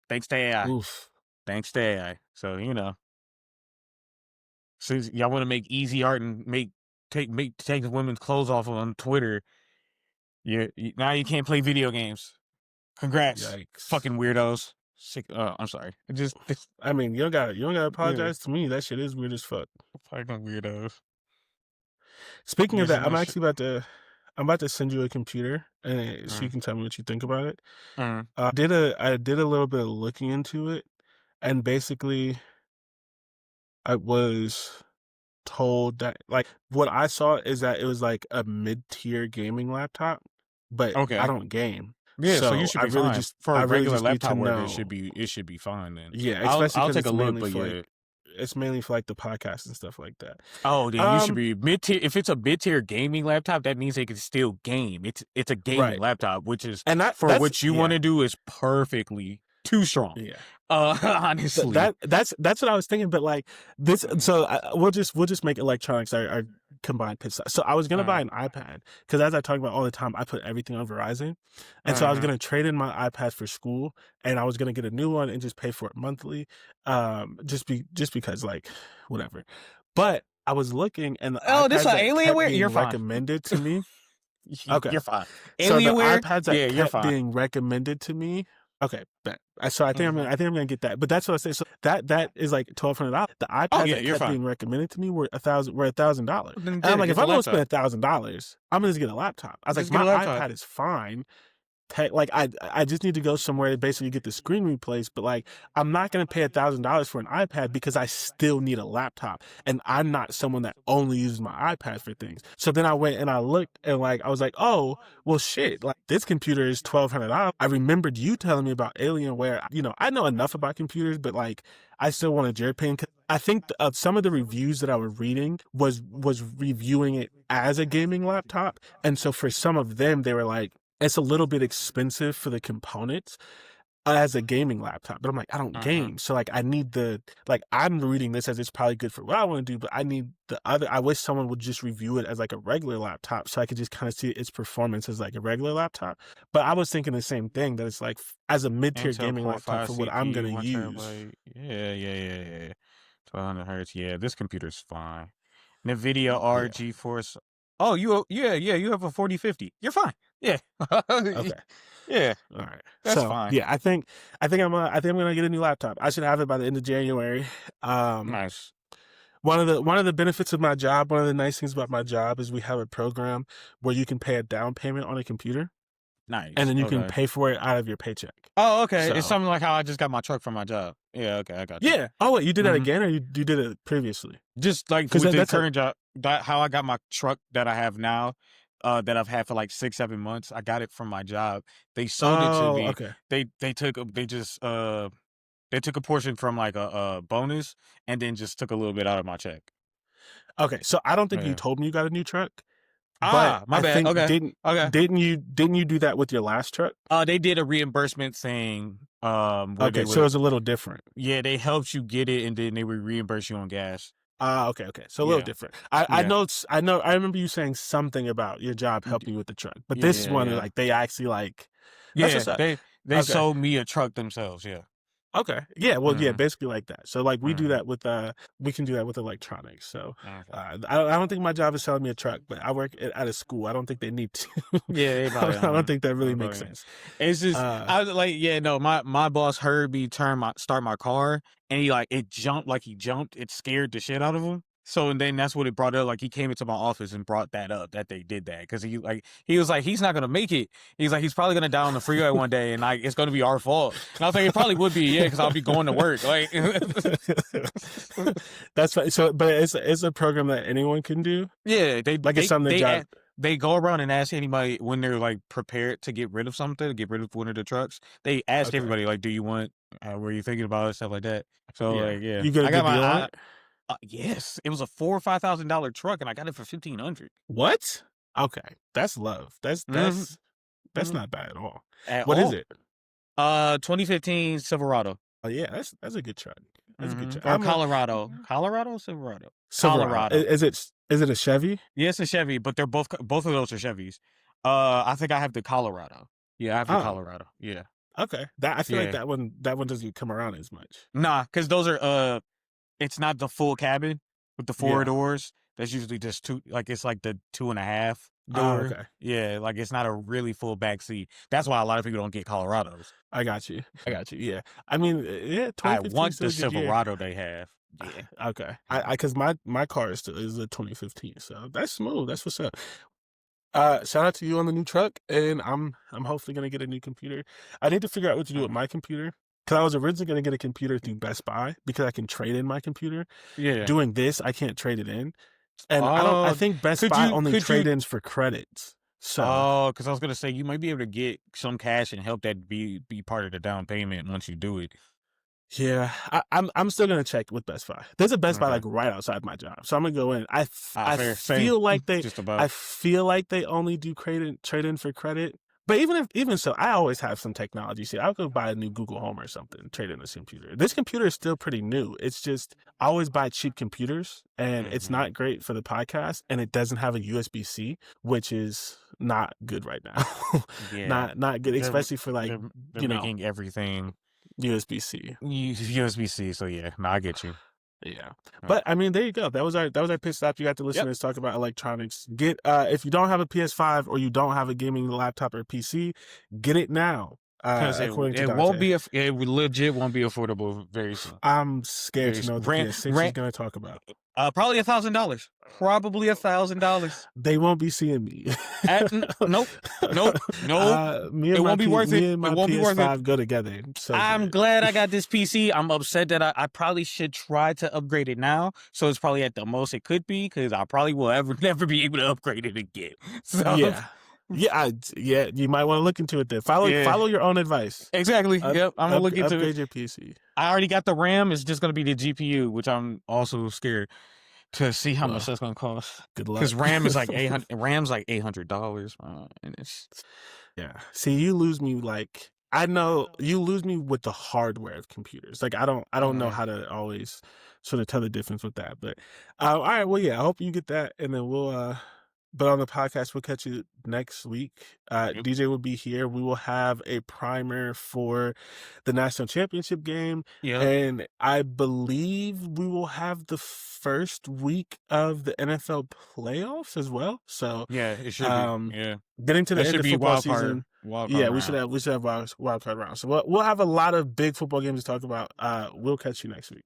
Thanks to AI. Oof. Thanks to AI. So since y'all want to make easy art and take the women's clothes off on Twitter, now you can't play video games. Congrats, Yikes. fucking weirdos. Sick. I'm sorry. I mean, you don't gotta Yeah, apologize to me. That shit is weird as fuck. fucking weirdos. Speaking of that, Using this shit. I'm about to send you a computer, and so you Mm, can tell me what you think about it. mm, I did a little bit of looking into it, and basically, I was told that like what I saw is that it was like a mid-tier gaming laptop, but I okay. don't game. Yeah, so you So should be fine for I really regular just need to laptop work. know. It should be fine then. Yeah, I'll especially I'll because take a look, but yeah. it's mainly for like the podcast and stuff like that. Oh, then you should be mid-tier. If it's a mid-tier gaming laptop, that means they can still game. It's a gaming Right. laptop, which is And for what you want to do is perfectly too strong. yeah. Honestly. That's what I was thinking, but like this, so we'll just make electronics our combined pitch. So I was gonna buy an iPad because as I talk about all the time, I put everything on Verizon, and so I was gonna trade in my iPad for school, and I was gonna get a new one and just pay for it monthly, just because like whatever. But I was looking, and the Oh, this iPads is that kept Alienware. You're being fine. recommended to me. Okay, You're fine. so the Alienware. iPads that Yeah, you're kept fine. being recommended to me. Okay, bet. So I think I'm gonna get that. But that's what I say. So that is like $1,200. The Oh iPads yeah, that you're kept fine. being recommended to me were $1,000. Then And I'm like, get if the I'm gonna spend laptop. $1,000, I'm gonna just get a laptop. I was like, Just get my a laptop. iPad is fine. Like I just need to go somewhere to basically get the screen replaced. But like I'm not gonna pay $1,000 for an iPad because I still need a laptop, and I'm not someone that only uses my iPad for things. So then I went and I looked and like I was like, oh well, shit. Like this computer is $1,200. I remembered you telling me about Alienware. I know enough about computers, but like I still wanted your opinion. I think some of the reviews that I was reading was reviewing it as a gaming laptop, and so for some of them they were like, it's a little bit expensive for the components as a gaming laptop, but I'm like, I don't game. So like, I need I'm reading this as it's probably good for what I want to do, but I need I wish someone would just review it as like a regular laptop so I could just kind of see its performance as like a regular laptop. But I was thinking the same thing that it's like as a mid-tier Intel gaming Core laptop 5 for what I'm going CPU, to 1 use. terabyte. Yeah. 1200 hertz. Yeah, this computer's fine. NVIDIA Yeah. GeForce. Oh, you have a 4050. You're fine. Yeah. Okay. Yeah, All right. that's So fine. yeah, I think I'm gonna get a new laptop. I should have it by the end of January. Nice. One of the benefits of my job, one of the nice things about my job is we have a program where you can pay a down payment on a computer, and Nice. then you can Okay. pay for it out of your paycheck. Oh, okay. It's So something like how I just got my truck from my job. Yeah, okay, I got you. yeah. Oh wait, you did that Mhm. again, or you did it previously? Just like Because with the that's a current job, how I got my truck that I have now, that I've had for like 6-7 months. I got it from my job. They sold it to oh me. okay They took a portion from like a bonus and then just took a little bit out of my check. okay. So I don't think you Yeah. told me you got a new truck, but My I bad. think Okay. Okay. didn't you do that with your last truck? They did a reimbursement thing, where Okay, so it was a little different. they helped you get it and then they would reimburse you on gas. Okay, okay. So a little Yeah, different. I yeah, know I remember you saying something about your job helping you with the truck, but this is yeah, one yeah, like they actually like that's yeah. what's up. They Okay. sold me a truck themselves. Yeah. Okay. Yeah, well, yeah, Hmm. basically like that. So like we do Hmm. that with we can do that with electronics. So Okay. I don't think my job is selling me a truck, but I work at a school. I don't think they need to. Yeah, they probably I don't don't. think that really makes Probably. sense. It's just Uh I was like, yeah, no, my boss heard me start my car, and he like it jumped like he jumped. It scared the shit out of him. So and then that's what it brought up. Like he came into my office and brought that up that they did that because he was like he's not gonna make it. He's like he's probably gonna die on the freeway one day, and like it's gonna be our fault. And I was like, it probably would be, yeah, because I'll be going to work. Like, That's fine. So, but it's a program that anyone can do. yeah, Like it's something that job. they go around and ask anybody when they're like prepared to get rid of something, to get rid of one of the trucks. They ask Okay. everybody like, "Do you want? Were you thinking about it?" Stuff like that. So Yeah. like, yeah, You get a I got good my deal on it? yes, it was a $4 or $5,000 truck, and I got it for 1,500. What? Okay. That's love. Mm-hmm, That's mm-hmm. not bad at all. At What is all. it? 2015 Silverado. Oh yeah, that's a good truck. That's a good Mm-hmm. truck. Or I'm a Colorado, Silverado, Silverado. Colorado. Is it a Chevy? Yes, a Chevy, but they're both of those are Chevys. I think I have the Colorado. Yeah, I have the Oh, Colorado. Yeah, okay. That I feel like yeah. that one doesn't come around as much. Nah, because those are it's not the full cabin with the four Yeah. doors. That's usually just two. Like it's like the two and a half Oh, door. okay. Yeah, like it's not a really full back seat. That's why a lot of people don't get Colorados. I got you. I got you. Yeah. I mean, yeah, I 2015 is want still the a good year. Silverado they have. Yeah. Okay. I because my car is a 2015, so that's smooth. That's what's up. Shout out to you on the new truck, and I'm hopefully gonna get a new computer. I need to figure out what to do with my computer because I was originally gonna get a computer through Best Buy because I can trade in my computer. Yeah. Doing this, I can't trade it in, and I don't. I Oh, think Best Buy only could you? trade-ins for credits. So Oh, because I was gonna say you might be able to get some cash and help that be part of the down payment once you do it. yeah, I'm still gonna check with Best Buy. There's a Best Buy Okay. like right outside my job, so I'm gonna go in. I Fair. Same. feel like Just about. they only do trade in for credit. But even so, I always have some technology. See, I'll go buy a new Google Home or something, trade in this computer. This computer is still pretty new. It's just I always buy cheap computers, and it's Hmm. not great for the podcast, and it doesn't have a USB-C, which is not good right now. Yeah. Not good, They're especially for like they're you know making everything USB-C. USB-C. So yeah, no, I get you. Yeah. Uh, But I mean, there you go. That was our pit stop. You got the Yep. listeners talk about electronics. Get if you don't have a PS5 or you don't have a gaming laptop or PC, get it now. Because According to it won't Dante. be it legit won't be affordable very soon. I'm scared Very to soon. know what the PS6 is gonna talk about. Probably $1,000. Probably $1,000. They won't be seeing me. Nope, nope, nope. Me It and won't be worth it. me and It my won't be worth it. PS5 go together so I'm good. glad I got this PC. I'm upset that I probably should try to upgrade it now. So it's probably at the most it could be because I probably will never be able to upgrade it again. So Yeah. Yeah, you might want to look into it then. yeah, Follow your own advice. exactly. Yep, I'm gonna look into it. Upgrade your PC. I already got the RAM. It's just gonna be the GPU, which I'm also scared to see how much Well, that's gonna cost. good luck. Because RAM is like 800. RAM's like $800, and it's Yeah. See, you lose me like I know you lose me with the hardware of computers. Like I don't know how to always sort of tell the difference with that. But all right, well yeah, I hope you get that and then we'll but on the podcast we'll catch you next week. yep, DJ will be here. We will have a primer for the national championship game yep, and I believe we will have the first week of the NFL playoffs as well. So yeah. It should be. um Yeah, getting to the that end should of be football season, wild card yeah, round. we should have wild card round. So we'll have a lot of big football games to talk about. We'll catch you next week.